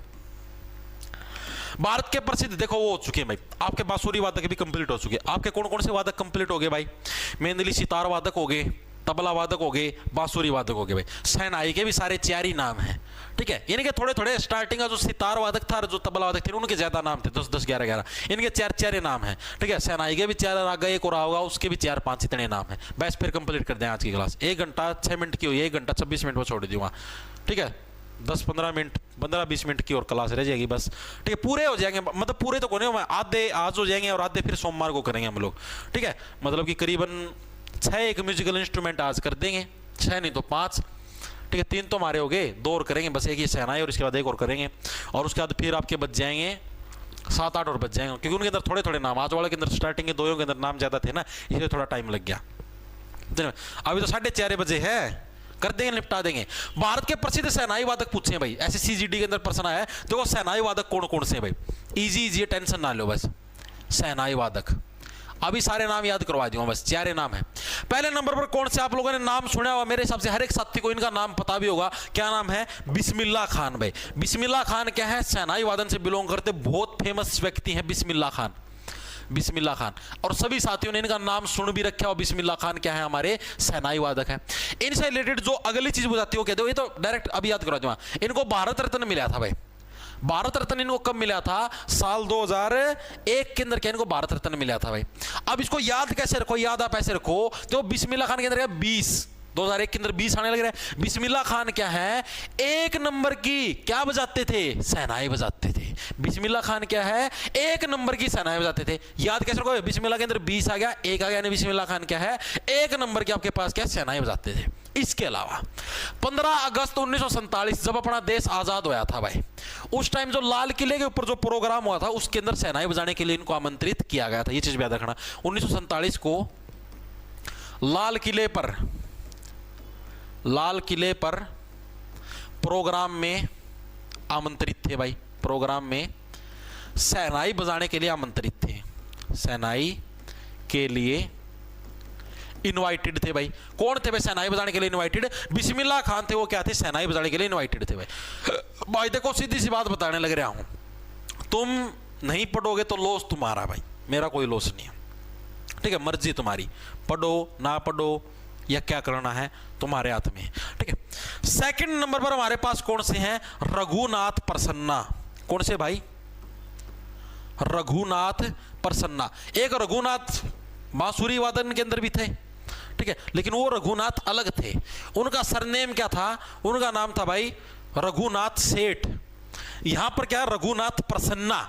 भारत के प्रसिद्ध, देखो वो हो चुके हैं भाई आपके, बांसुरी वादक भी कंप्लीट हो चुके हैं आपके। कौन कौन से वादक कंप्लीट हो गए भाई? मेंदली सितार वादक हो गए, तबला वादक हो गए, बांसुरी वादक हो गए भाई। शहनाई के भी सारे 4 ही नाम हैं, ठीक है। इनके थोड़े थोड़े स्टार्टिंग का जो सितार वादक था, जो तबला वादक थे, उनके ज्यादा नाम थे, 10 10 11 11। इनके 4 नाम हैं, ठीक है। शहनाई के भी 4 आ गए, एक और होगा उसके भी 4 5 इतने नाम हैं। बस फिर कंप्लीट कर दें आज की क्लास। 1 घंटा 6 मिनट की हुई, 1 घंटा 26 मिनट में छोड़ दूंगा, ठीक है। 10-15 मिनट 15-20 मिनट की और क्लास रह जाएगी बस, ठीक है। पूरे हो जाएंगे, मतलब पूरे तो कोने आधे आज हो जाएंगे और आधे फिर सोमवार को करेंगे हम लोग, ठीक है। मतलब कि करीबन 6 एक म्यूजिकल इंस्ट्रूमेंट आज कर देंगे, 6 नहीं तो 5, ठीक है। 3 तो हमारे हो गए, 2 और करेंगे बस, एक ही शहनाई और इसके बाद एक और करेंगे, और उसके बाद फिर आपके बच जाएंगे 7-8 और बच जाएंगे, क्योंकि उनके अंदर थोड़े थोड़े नाम, आज वाले के अंदर स्टार्टिंग के 2 के अंदर नाम ज्यादा थे ना, इसलिए थोड़ा टाइम लग गया। अभी तो 4:30 बजे है, कर देंगे, निपटा देंगे। भारत के प्रसिद्ध सेनाई वादक पूछे हैं भाई, ऐसे सीजीडी के अंदर प्रश्न आया है। देखो सेनाई वादक कौन कौन से हैं भाई, इजी टेंशन ना लो बस। सेनाई वादक अभी सारे नाम याद करवा दूंगा, बस 4 नाम है। पहले नंबर पर कौन से आप लोगों ने नाम सुना हुआ, मेरे हिसाब से हर एक साथी को इनका नाम पता भी होगा। क्या नाम है? बिस्मिल्लाह खान भाई। बिस्मिल्लाह खान क्या है? सेनाई वादन से बिलोंग करते बहुत फेमस व्यक्ति हैं बिस्मिल्लाह खान, बिस्मिल्लाह खान। और सभी साथियों ने इनका नाम सुन भी रखा, और बिस्मिल्लाह खान क्या है? हमारे सेनाई वादक है। इनसे रिलेटेड जो अगली चीज बताती हो, कहते हो ये तो डायरेक्ट अभी याद करा दूंगा। इनको भारत रत्न मिला था भाई। भारत रत्न इनको कब मिला था? साल 2001 के अंदर क्या इनको भारत रत्न मिला था भाई। अब इसको याद कैसे रखो, याद आप ऐसे रखो, तो बिस्मिल्लाह खान के अंदर 2001 के अंदर 20 आने लग रहा है। बिस्मिल्लाह खान क्या है? 1 नंबर की क्या बजाते थे? शहनाई बजाते थे। बिस्मिल्लाह खान क्या है? 1 नंबर की शहनाई बजाते थे। याद कैसे रखो? बिस्मिल्लाह के अंदर 20 आ गया, 1 आ गया, यानी बिस्मिल्लाह खान क्या है? 1 नंबर की आपके पास क्या शहनाई बजाते थे। इसके अलावा 15 अगस्त 1947 जब अपना देश आजाद हुआ था भाई, उस टाइम जो लाल किले के ऊपर जो प्रोग्राम हुआ था, उसके अंदर शहनाई बजाने के लिए इनको आमंत्रित किया गया था। ये चीज याद रखना। 1947 को लाल किले पर प्रोग्राम में आमंत्रित थे भाई। प्रोग्राम में शहनाई बजाने के लिए आमंत्रित थे। शहनाई के लिए इनवाइटेड थे भाई। कौन थे भाई शहनाई बजाने के लिए इनवाइटेड? बिस्मिल्लाह खान थे, वो क्या थे? शहनाई बजाने के लिए इनवाइटेड थे भाई। भाई देखो सीधी सी बात बताने लग रहा हूं, तुम नहीं पढ़ोगे तो लॉस तुम्हारा भाई, मेरा कोई लॉस नहीं है, ठीक है? मर्जी तुम्हारी, पढ़ो ना पढ़ो या क्या करना है तुम्हारे हाथ में, ठीक है? सेकंड नंबर पर हमारे पास कौन से हैं? रघुनाथ प्रसन्ना। कौन से भाई? रघुनाथ प्रसन्ना। एक रघुनाथ बांसुरी वादन के अंदर भी थे, ठीक है, लेकिन वो रघुनाथ अलग थे। उनका सरनेम क्या था? उनका नाम था भाई रघुनाथ सेठ। यहां पर क्या? रघुनाथ प्रसन्ना,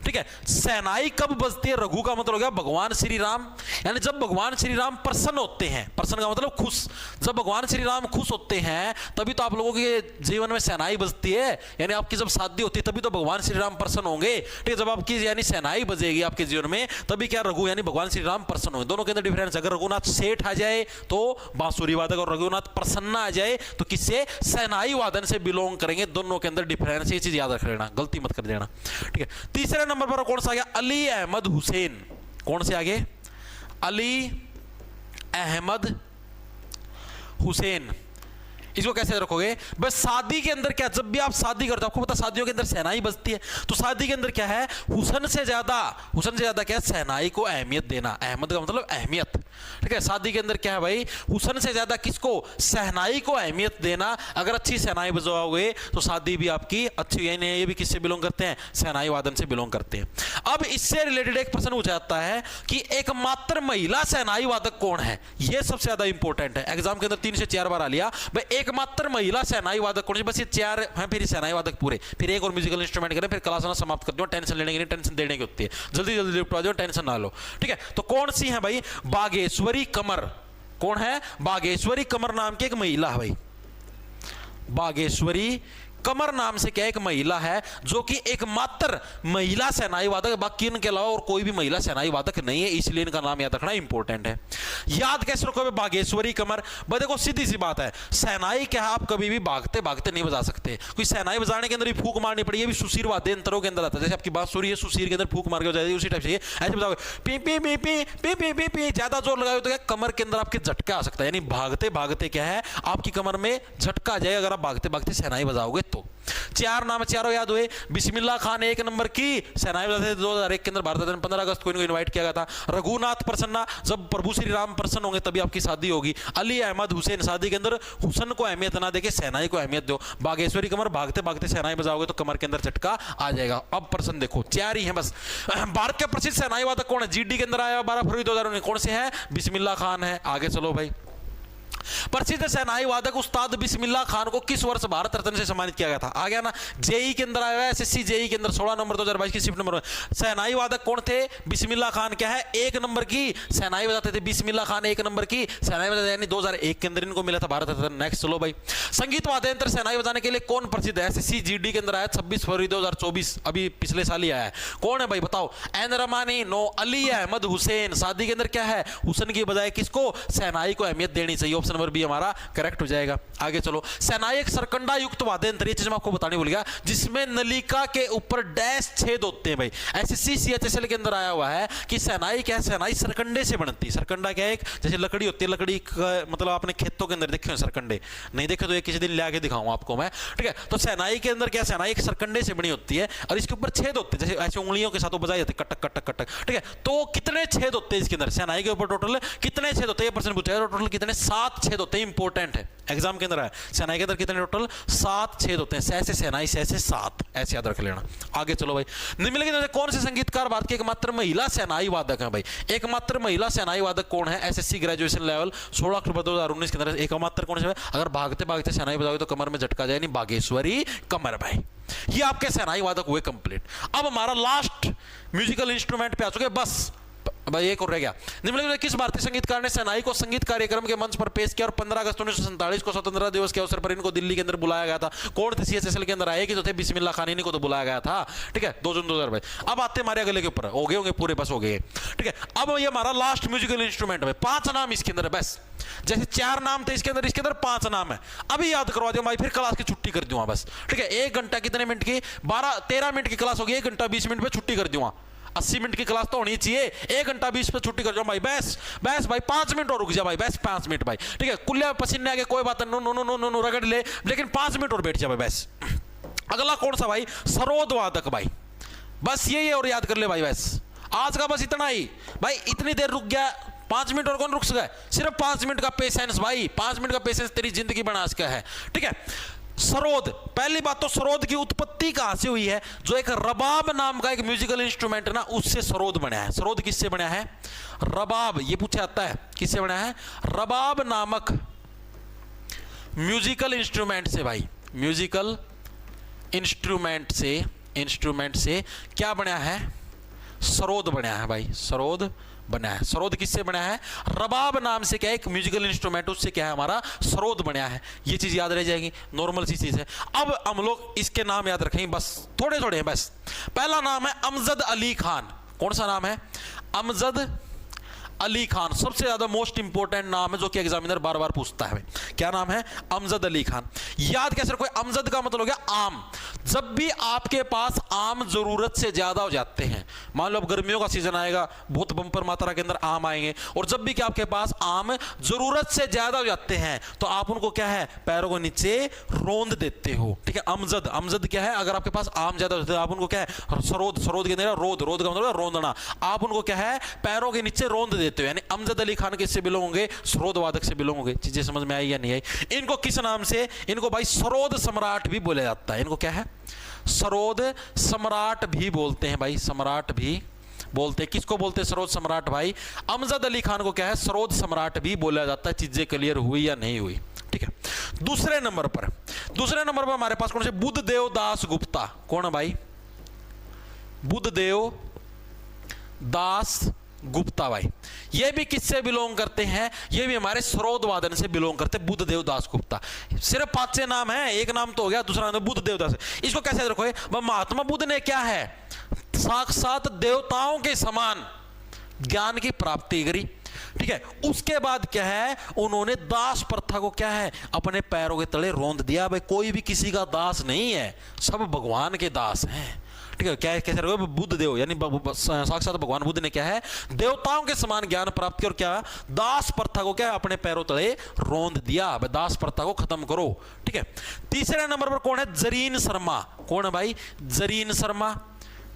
ठीक है? शहनाई कब बजती है? रघु का मतलब हो गया भगवान श्री राम, यानी जब भगवान श्री राम प्रसन्न होते हैं, प्रसन्न का मतलब खुश, जब भगवान श्री राम खुश होते हैं तभी तो आप लोगों के जीवन में शहनाई बजती है, यानी आपकी जब शादी होती है तभी तो भगवान श्री राम प्रसन्न होंगे, ठीक है? जब आपकी यानी शहनाई बजेगी आपके जीवन में तभी क्या? रघु यानी भगवान श्री राम प्रसन्न होंगे। दोनों के अंदर डिफरेंस, अगर रघुनाथ सेठ आ जाए तो बांसुरी वादक और रघुनाथ प्रसन्ना आ जाए तो किससे? शहनाई वादन से बिलोंग करेंगे। दोनों के अंदर डिफरेंस, ये चीज याद रख लेना, गलती मत कर देना, ठीक है? तीसरे नंबर पर कौन सा आ गया? अली अहमद हुसैन। कौन से आगे? अली अहमद हुसैन। इसको कैसे रखोगे? बस शादी के अंदर क्या, जब भी आप शादी करते हो आपको पता शादियों के अंदर शहनाई बजती है, तो शादी के अंदर क्या है? हुसन से ज्यादा क्या? शहनाई को अहमियत देना। अहमद का मतलब अहमियत, ठीक है? शादी के अंदर क्या है भाई? हुसन से ज्यादा किसको? शहनाई को अहमियत देना। अगर अच्छी शहनाई बजवाओगे तो शादी भी आपकी अच्छी, यानी ये भी किससे बिलोंग करते हैं? शहनाई वादन से बिलोंग करते हैं। अब इससे रिलेटेड एक प्रश्न पूछा जाता है कि एकमात्र महिला शहनाई वादक कौन है? यह सबसे ज्यादा इंपॉर्टेंट है, एग्जाम के अंदर 3 से 4 बार आ लिया भाई। एकमात्र महिला शहनाई वादक कौन है? बस ये 4 हैं, फिर शहनाई वादक पूरे, फिर एक और म्यूजिकल इंस्ट्रूमेंट करें, फिर क्लास ना समाप्त कर दो। टेंशन लेने की नहीं, टेंशन देने की होती है, जल्दी जल्दी निपटा दो, टेंशन ना लो, ठीक है? तो कौन सी है भाई? बागेश्वरी कमर। कौन है? बागेश्वरी कमर नाम की एक महिला है भाई। बागेश्वरी कमर नाम से क्या एक महिला है जो कि एकमात्र महिला शहनाई वादक, बाकी इनके अलावा और कोई भी महिला शहनाई वादक नहीं है, इसलिए इनका नाम याद रखना इंपॉर्टेंट है। याद कैसे रखोगे? बागेश्वरी कमर। भाई देखो सीधी सी बात है, शहनाई क्या है? आप कभी भी भागते भागते नहीं बजा सकते। कोई शहनाई बजाने के अंदर भी फूक मारनी पड़ी, ये भी सुशीर वाद्य यंत्रों के अंदर आता है। जैसे आपकी बांसुरी है, सुशीर के अंदर फूक मार के बजाई, उसी टाइप से ऐसे बजाओगे पी पी पी पी पी पी पी पी, ज्यादा जोर लगाओगे तो क्या कमर के अंदर आपके झटका आ सकता है, यानी भागते भागते क्या है आपकी कमर में झटका आ जाएगा अगर आप भागते भागते शहनाई बजाओगे तो। 4 नाम चारों याद हुए। बिस्मिल्लाह खान 1 नंबर की शहनाई बजाते थे 2001 के अंदर, भारत रत्न 15 अगस्त को इनको इनवाइट किया गया था। रघुनाथ प्रसन्ना, जब प्रभु श्री राम प्रसन्न होंगे तभी आपकी शादी होगी। अली अहमद हुसैन, शादी के अंदर हुसन को अहमियत ना देके शहनाई को अहमियत दो। बागेश्वरी कमर, भागते भागते शहनाई बजाओगे तो कमर के अंदर झटका आ जाएगा। अब प्रश्न देखो, 4 ही है बस। भारत के प्रसिद्ध शहनाई वादक कौन है? जीडी के अंदर आया 12 फरवरी 2019, कौन से है? बिस्मिल्लाह खान है। आगे चलो भाई। प्रसिद्ध शहनाई वादक उस्ताद बिस्मिल्लाह खान को किस वर्ष भारत रत्न से सम्मानित किया गया था? आ गया ना, जेई के अंदर आया है, एसएससी जेई के अंदर 16 नवंबर 2022 की शिफ्ट नंबर। शहनाई वादक कौन थे? बिस्मिल्लाह खान क्या है? 1 नंबर की शहनाई बजाते थे। बिस्मिल्लाह खान 1 नंबर की शहनाई बजाते, यानी 2001 के अंदर इनको मिला था भारत रत्न। नेक्स्ट चलो भाई। संगीत वाद्य यंत्र शहनाई बजाने के लिए कौन प्रसिद्ध है? एसएससी जीडी के अंदर आया 26 फरवरी 2024, अभी पिछले साल ही आया है। कौन है भाई बताओ? N Ramani, no. अली अहमद हुसैन, शादी के अंदर क्या है? हुसन की बजाय किसको? शहनाई को अहमियत देनी चाहिए। ऑप्शन नंबर बी हमारा करेक्ट हो जाएगा। आगे चलो। शहनाई एक सरकंडा युक्त वाद्य यंत्र, ये चीज मैं आपको बताने भूल गया, जिसमें नलिका के ऊपर डैश छेद होते हैं भाई। एसएससी सीएचएसएल के अंदर आया हुआ है कि शहनाई क्या है? शहनाई सरकंडे से बनती है। सरकंडा क्या है? एक जैसे लकड़ी होती है, लकड़ी मतलब आपने खेतों के अंदर देखे हो सरकंडे, नहीं देखे तो ये किसी दिन ले आके दिखाऊंगा आपको मैं, ठीक है? तो शहनाई के अंदर क्या? शहनाई एक सरकंडे से बनी होती है और इसके ऊपर छेद होते हैं, जैसे ऐसे उंगलियों के साथ वो बजाई जाती है, कटक कटक कटक, ठीक है? तो कितने छेद होते हैं इसके अंदर? शहनाई के ऊपर टोटल कितने छेद होते हैं? ये प्रश्न पूछा है। टोटल कितने? 7 छेद होते हैं। इंपॉर्टेंट है, एग्जाम के अंदर है। शहनाई के अंदर कितने? टोटल 7 छेद होते हैं। से शहनाई से 7, ऐसे याद रख लेना। आगे चलो भाई। निम्नलिखित में से कौन से संगीतकार भारत के एकमात्र महिला शहनाई वादक हैं भाई? एकमात्र महिला शहनाई वादक कौन है? एसएससी ग्रेजुएशन लेवल 16 अक्टूबर 2019 के अंदर एकमात्र कौन से? अगर भागते भागते शहनाई बजाओगे तो कमर में झटका जाए, नहीं बागेश्वरी कमर भाई। ये आपके शहनाई वादक हुए कंप्लीट। अब हमारा लास्ट म्यूजिकल इंस्ट्रूमेंट पे आ चुके, बस भाई एक और रह गया। निम्नलिखित में किस भारतीय संगीतकार ने शहनाई को संगीत कार्यक्रम के मंच पर पेश किया और 15 अगस्त 1947 को स्वतंत्रता दिवस के अवसर पर इनको दिल्ली के अंदर बुलाया गया था? कौन थे? सीएचएसएल के अंदर आए कि तो थे बिस्मिल्लाह खान, इनको तो बुलाया गया था, ठीक है? 2 जून 2022। अब आते हमारे अगले के ऊपर, हो गए होंगे पूरे, बस हो गए, ठीक है? अब ये हमारा लास्ट म्यूजिकल इंस्ट्रूमेंट है। 5 नाम इसके अंदर, बस जैसे 4 नाम थे इसके अंदर 5 नाम है। अभी याद करवा दिया भाई, फिर क्लास की छुट्टी कर दूंगा बस, ठीक है? 1 घंटा कितने मिनट की? 13 मिनट की क्लास होगी, 1 घंटा 20 मिनट में छुट्टी कर दूंगा। 80 मिनट की क्लास तो होनी चाहिए, 1 घंटा 20 पे छुट्टी कर जाओ भाई, बस बस भाई 5 मिनट और रुक जा भाई, बस 5 मिनट भाई, ठीक है, कुल्ले पसीने आगे कोई बात नहीं, no no no no no रगड़ ले, लेकिन 5 मिनट और बैठ जा भाई बस। अगला कौन सा भाई, सरोद वादक भाई, बस यही है और याद कर ले भाई, बस आज का बस इतना ही भाई, इतनी देर रुक गया, 5 मिनट और कौन रुक सका है, सिर्फ 5 मिनट का पेशेंस भाई, 5 मिनट का पेशेंस तेरी जिंदगी बना सका है, ठीक है। सरोद, पहली बात तो सरोद की उत्पत्ति कहां से हुई है, जो एक रबाब नाम का एक म्यूजिकल इंस्ट्रूमेंट है ना, उससे सरोद बना है। सरोद किससे बना है, रबाब, ये पूछा जाता है किससे बना है, रबाब नामक म्यूजिकल इंस्ट्रूमेंट से भाई, म्यूजिकल इंस्ट्रूमेंट से क्या बना है, सरोद बना है भाई, सरोद बना है। सरोद किससे बना है, रबाब नाम से क्या है एक म्यूजिकल इंस्ट्रूमेंट, उससे क्या है हमारा सरोद बना है। ये चीज याद रह जाएगी, नॉर्मल सी चीज है। अब हम लोग इसके नाम याद रखेंगे, बस थोड़े थोड़े हैं बस। पहला नाम है अमजद अली खान, कौन सा नाम है, अमजद अली खान, सबसे ज्यादा मोस्ट इंपोर्टेंट नाम है जो कि एग्जामिनर बार बार पूछता है, क्या नाम है, अमजद अली खान। याद कैसे रखो, अमजद का मतलब हो गया आम। जब भी आपके पास आम जरूरत से ज्यादा हो जाते हैं, मान लो अब गर्मियों का सीजन आएगा, बहुत बंपर मात्रा के अंदर आम आएंगे, और जब भी क्या आपके पास आम जरूरत से ज्यादा हो जाते हैं तो आप उनको क्या है, पैरों को नीचे रोंद देते हो, ठीक है। अमजद, अमजद क्या है, अगर आपके पास आम ज्यादा होते हैं आप उनको क्या है, सरोद, सरोद के अंदर रोद, रोद का मतलब रोंदना, आप उनको क्या है पैरों के नीचे रोंद देते हो। यानी अमजद अली खान किससे बिलोंग होंगे, सरोद वादक से बिलोंग होंगे। चीजें समझ में आई या नहीं आई। इनको किस नाम से, इनको भाई सरोद सम्राट भी बोला जाता है, इनको क्या है, सरोद सम्राट भी बोलते हैं भाई, सम्राट भी बोलते हैं। किसको बोलते हैं, सरोद सम्राट भाई, अमजद अली खान को क्या है, सरोद सम्राट भी बोला जाता है। चीजें क्लियर हुई या नहीं हुई, ठीक है। दूसरे नंबर पर हमारे पास कौन से, बुद्धदेव दास गुप्ता, कौन है भाई, बुद्धदेव दास गुप्ता भाई, ये भी किससे बिलोंग करते हैं, ये भी हमारे सरोद वादन से बिलोंग करते हैं, बुद्धदेव दास गुप्ता। सिर्फ 5 नाम है, एक नाम तो हो गया, दूसरा नाम बुद्धदेव दास। इसको कैसे याद रखोगे, महात्मा बुद्ध ने क्या है, साक्षात देवताओं के समान ज्ञान की प्राप्ति करी, ठीक है। उसके बाद क्या है, उन्होंने दास प्रथा को क्या है, अपने पैरों के तले रोंद दिया। भाई कोई भी किसी का दास नहीं है, सब भगवान के दास हैं, ठीक है। क्या है, कैसे रखोगे, बुद्ध देव यानी साक्षात भगवान बुद्ध ने क्या है, देवताओं के समान ज्ञान प्राप्त किया और क्या, दास प्रथा को क्या अपने पैरों तले रोंद दिया। दास प्रथा को खत्म करो, ठीक है। तीसरे नंबर पर कौन है, जरीन शर्मा, कौन है भाई, जरीन शर्मा।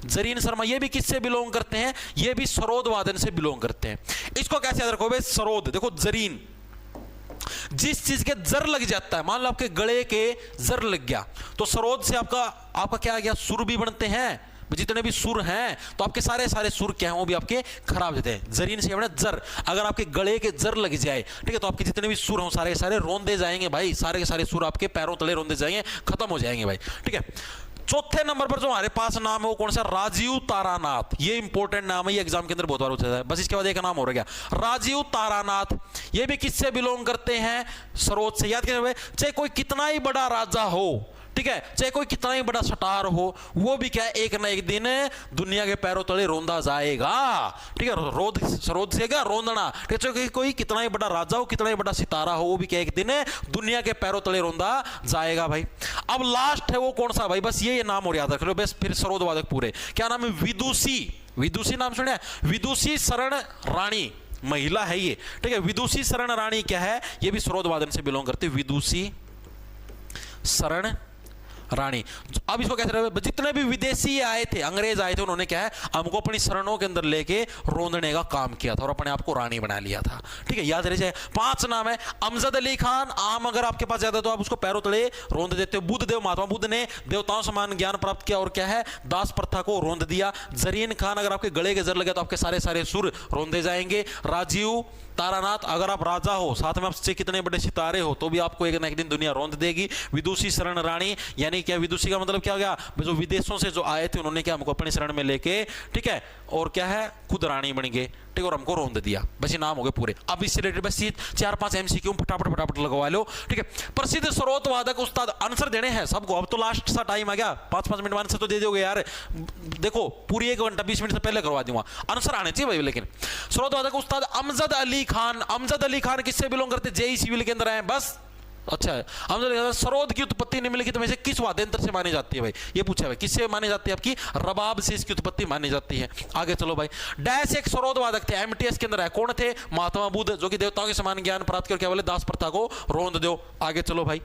जरीन शर्मा ये भी किससे बिलोंग करते हैं, ये भी सरोद वादन से बिलोंग करते हैं। इसको कैसे याद रखोगे, सरोद, देखो जरीन, जिस चीज के जर लग जाता है, मान लो आपके गले के जर लग गया तो सरोद से आपका क्या आ गया, सुर भी बनते हैं। जितने भी सुर हैं तो आपके सारे सुर क्या हैं, वो भी आपके खराब जाते हैं। जरीन से जर, अगर आपके गले के जर लग जाए, ठीक है, तो आपके जितने भी सुर हों सारे रोंदे जाएंगे भाई, सारे सुर आपके पैरों तले रोंदे जाएंगे, खत्म हो जाएंगे भाई, ठीक है। चौथे नंबर पर जो हमारे पास नाम है वो कौन सा, राजीव तारानाथ। ये इंपॉर्टेंट नाम है, ये एग्जाम के अंदर बहुत बार पूछा जाता है। बस इसके बाद एक नाम हो गया, राजीव तारानाथ। ये भी किससे बिलोंग करते हैं, सरोद से। याद कीजिए, चाहे कोई कितना ही बड़ा राजा हो, ठीक है, चाहे कोई कितना ही बड़ा स्टार हो, वो भी क्या है, एक ना एक दिन दुनिया के पैरों तले रोंदा जाएगा, ठीक है। सरोद से क्या रोंदना, ठीक है। कोई कितना ही बड़ा राजा हो, कितना ही बड़ा सितारा हो, वो भी क्या एक दिन दुनिया के पैरों तले रोंदा जाएगा भाई। अब लास्ट है वो कौन सा भाई, बस ये नाम और याद रख लो, बस फिर सरोद वादक पूरे। क्या नाम है, विदुषी। विदुषी नाम सुने, विदुषी शरण रानी, महिला है ये, ठीक है। विदुषी शरण रानी क्या है, ये भी सरोद वादन से बिलोंग करते, विदुषी शरण रानी। अब इसको कैसे रहे, जितने भी विदेशी आए थे, अंग्रेज आए थे, उन्होंने क्या है, हमको अपनी शरणों के अंदर लेके रोंदने का काम किया था और अपने आप को रानी बना लिया था, ठीक है। याद रह जाए, 5 नाम है, अमजद अली खान, आम अगर आपके पास ज्यादा तो आप उसको पैरों तले रोंद देते हो। बुद्धदेव, महात्मा बुद्ध ने देवताओं समान ज्ञान प्राप्त किया और क्या है, दास प्रथा को रोंद दिया। जरीन खान, अगर आपके गले के जर लगे तो आपके सारे सुर रोंदे जाएंगे। राजीव तारानाथ, अगर आप राजा हो, साथ में आपसे कितने बड़े सितारे हो, तो भी आपको एक ना एक दिन दुनिया रोंद देगी। विदुषी शरण रानी, यानी क्या, विदुषी का मतलब क्या हो गया, जो विदेशों से जो आए थे उन्होंने क्या हमको अपनी शरण में लेके, ठीक है, और क्या है, खुद रानी बन गए, ठीक है, और हमको रोंद दिया। बस ये नाम हो गए पूरे। अब इससे रिलेटेड बस 4-5 MCQ फटाफट लगवा लो, ठीक है। प्रसिद्ध सरोद वादक उस्ताद, आंसर देने हैं सबको, अब तो लास्ट सा टाइम आ गया, 5-5 मिनट में आंसर तो दे दोगे यार। देखो पूरी 1 घंटा 20 मिनट से पहले करवा दूंगा, आंसर आने चाहिए भाई। लेकिन सरोद वादक उस्ताद अमजद अली खान, अमजद अली खान किससे बिलोंग करते, JEE सिविल के अंदर आए, बस अच्छा है। हमसे लिखा सरोद की उत्पत्ति निम्नलिखित में से किस वाद्यंत्र से मानी जाती है भाई? ये पूछा है किससे मानी जाती है? आपकी रबाब से इसकी उत्पत्ति मानी जाती है। आगे चलो भाई। डैश एक सरोद वादक थे, एमटीएस के अंदर है, कौन थे? महात्मा बुद्ध, जो कि देवताओं के समान ज्ञान प्राप्त करके बोले दास प्रथा को रोंद दो। आगे चलो भाई।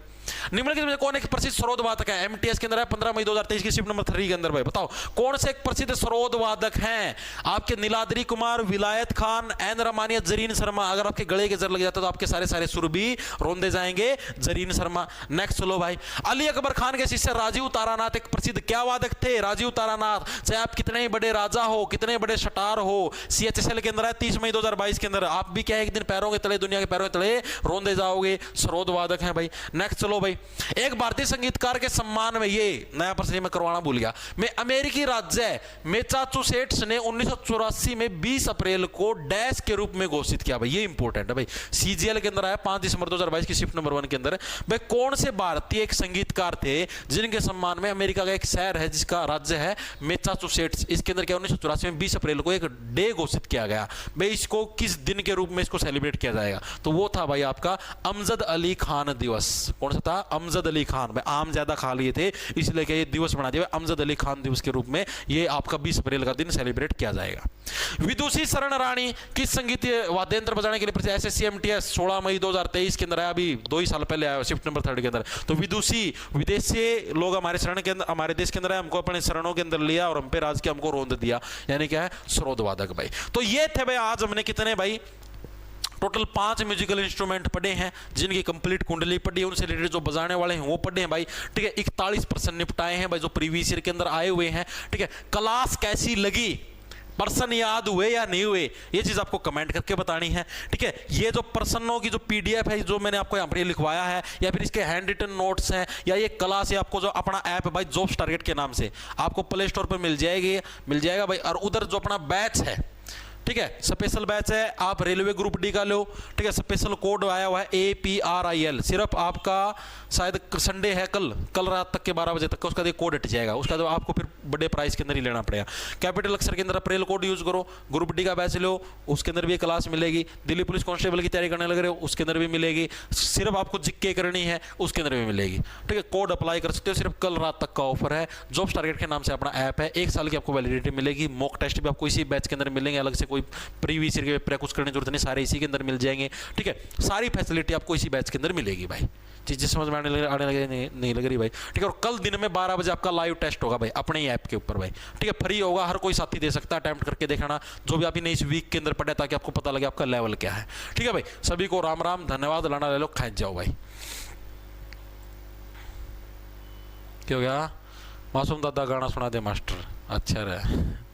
निम्नलिखित में कौन एक प्रसिद्ध सरोद वादक है? एमटीएस के अंदर है, 15 मई 2023 की शिफ्ट नंबर 3 के अंदर भाई। बताओ कौन से एक प्रसिद्ध सरोद वादक हैं? आपके नीलाद्री कुमार, विलायत खान, एन रमानिया, जरीन शर्मा। अगर आपके गले के जर लग जाता तो आपके सारे सारे सुर भी रोंदे जाएंगे, जरीन शर्मा। नेक्स्ट चलो भाई। अली अकबर खान के शिष्य राजीव तारानाथ एक प्रसिद्ध क्या वादक थे? राजीव तारानाथ। चाहे आप कितने ही बड़े राजा हो, कितने बड़े शटार हो, सीएचएसएल के अंदर है 30 मई 2022 के अंदर, आप भी क्या है एक दिन पैरों के तले, दुनिया के पैरों के तले रोंदे जाओगे। सरोद वादक हैं भाई। नेक्स्ट चलो भाई। एक भारतीय संगीतकार के सम्मान में, ये नया प्रश्न मैं करवाना भूल गया, में अमेरिकी राज्य मैसाचुसेट्स ने 1984 में 20 अप्रैल को डैश के रूप में घोषित किया भाई। ये इंपॉर्टेंट है भाई। सीजीएल के अंदर आया 5 दिसंबर 2022 की शिफ्ट नंबर 1 के अंदर। भाई कौन से भारतीय एक संगीतकार थे जिनके सम्मान में अमेरिका का एक शहर है जिसका राज्य है मैसाचुसेट्स, इसके अंदर क्या 1984 में 20 अप्रैल को एक डे घोषित किया गया भाई। इसको किस दिन के रूप में इसको सेलिब्रेट किया जाएगा? तो वो था भाई आपका अमजद अली खान दिवस। कौन सा था? अमजद अली खान। भाई आम ज्यादा खा लिए थे इसलिए कि ये दिवस बना दिया, अमजद अली खान दिवस के रूप में ये आपका 20 अप्रैल का दिन सेलिब्रेट किया जाएगा। विदुषी शरण रानी किस संगीतीय वाद्यंत्र बजाने के लिए प्रसिद्ध? एसएससीएमटीएस 16 मई 2023 के अंदर आया, अभी 2 ही साल पहले आया शिफ्ट नंबर 3 के अंदर। तो विदुषी, विदेश से लोग हमारे शरण के अंदर, हमारे देश के अंदर है, हमको अपने शरणों के अंदर लिया और हम पे राज के हमको रोंद दिया, यानी क्या है? सरोद वादक भाई। तो ये थे भाई आज हमने कितने भाई टोटल 5 म्यूजिकल इंस्ट्रूमेंट पढ़े हैं जिनकी कंप्लीट कुंडली पढ़ी है, उनसे रिलेटेड जो बजाने वाले हैं वो पढ़े हैं भाई। ठीक है, 41% निपटाए हैं भाई जो प्रीवियस ईयर के अंदर आए हुए हैं। ठीक है, क्लास कैसी लगी, पर्सन याद हुए या नहीं हुए, ये चीज आपको कमेंट करके बतानी है। ठीक है, ये जो पर्सनों की जो पीडीएफ है जो मैंने आपको यहाँ पर लिखवाया है, या फिर इसके हैंड रिटन नोट्स हैं, या ये क्लास है, आपको जो अपना ऐप है भाई जॉब्स टारगेट के नाम से आपको प्ले स्टोर पर मिल जाएगा भाई। और उधर जो अपना बैच है, ठीक है, स्पेशल बैच है, आप रेलवे ग्रुप डी का लो। ठीक है, स्पेशल कोड आया हुआ है APRIL, सिर्फ आपका शायद संडे है, कल रात तक के 12 बजे तक का उसका कोड हट जाएगा, उसका तो आपको फिर बड़े प्राइस के अंदर ही लेना पड़ेगा। कैपिटल अक्षर के अंदर अप्रैल कोड यूज करो, ग्रुप डी का बैच लो, उसके अंदर भी क्लास मिलेगी। दिल्ली पुलिस कांस्टेबल की तैयारी करने लग रहे हो, उसके अंदर भी मिलेगी। सिर्फ आपको जिक्के करनी है, उसके अंदर भी मिलेगी। ठीक है, कोड अप्लाई कर सकते हो, सिर्फ कल रात तक का ऑफर है। जॉब्स टारगेट के नाम से अपना ऐप है, 1 साल की आपको वैलिडिटी मिलेगी। मॉक टेस्ट भी आपको इसी बैच के अंदर मिलेंगे, अलग से कोई प्रीवियस ईयर के पेपर कुछ करने की जरूरत नहीं, सारे इसी के अंदर मिल जाएंगे। ठीक है, सारी फैसिलिटी आपको इसी बैच के अंदर मिलेगी भाई। चीजें समझ में आने लगे नहीं लग रही भाई? ठीक है, और कल दिन में 12 बजे आपका लाइव टेस्ट होगा भाई अपने ही ऐप के ऊपर भाई। ठीक है, फ्री होगा, हर कोई साथी दे सकता है, अटेम्प्ट करके देखना जो भी आप ने इस वीक के अंदर पढ़ा, ताकि आपको पता लगे आपका लेवल क्या है। ठीक है भाई, सभी को राम राम, धन्यवाद। लाना ले लो, खाए जाओ भाई। क्या हो गया? मासूम दादा गाना सुना दे मास्टर, अच्छा रहा।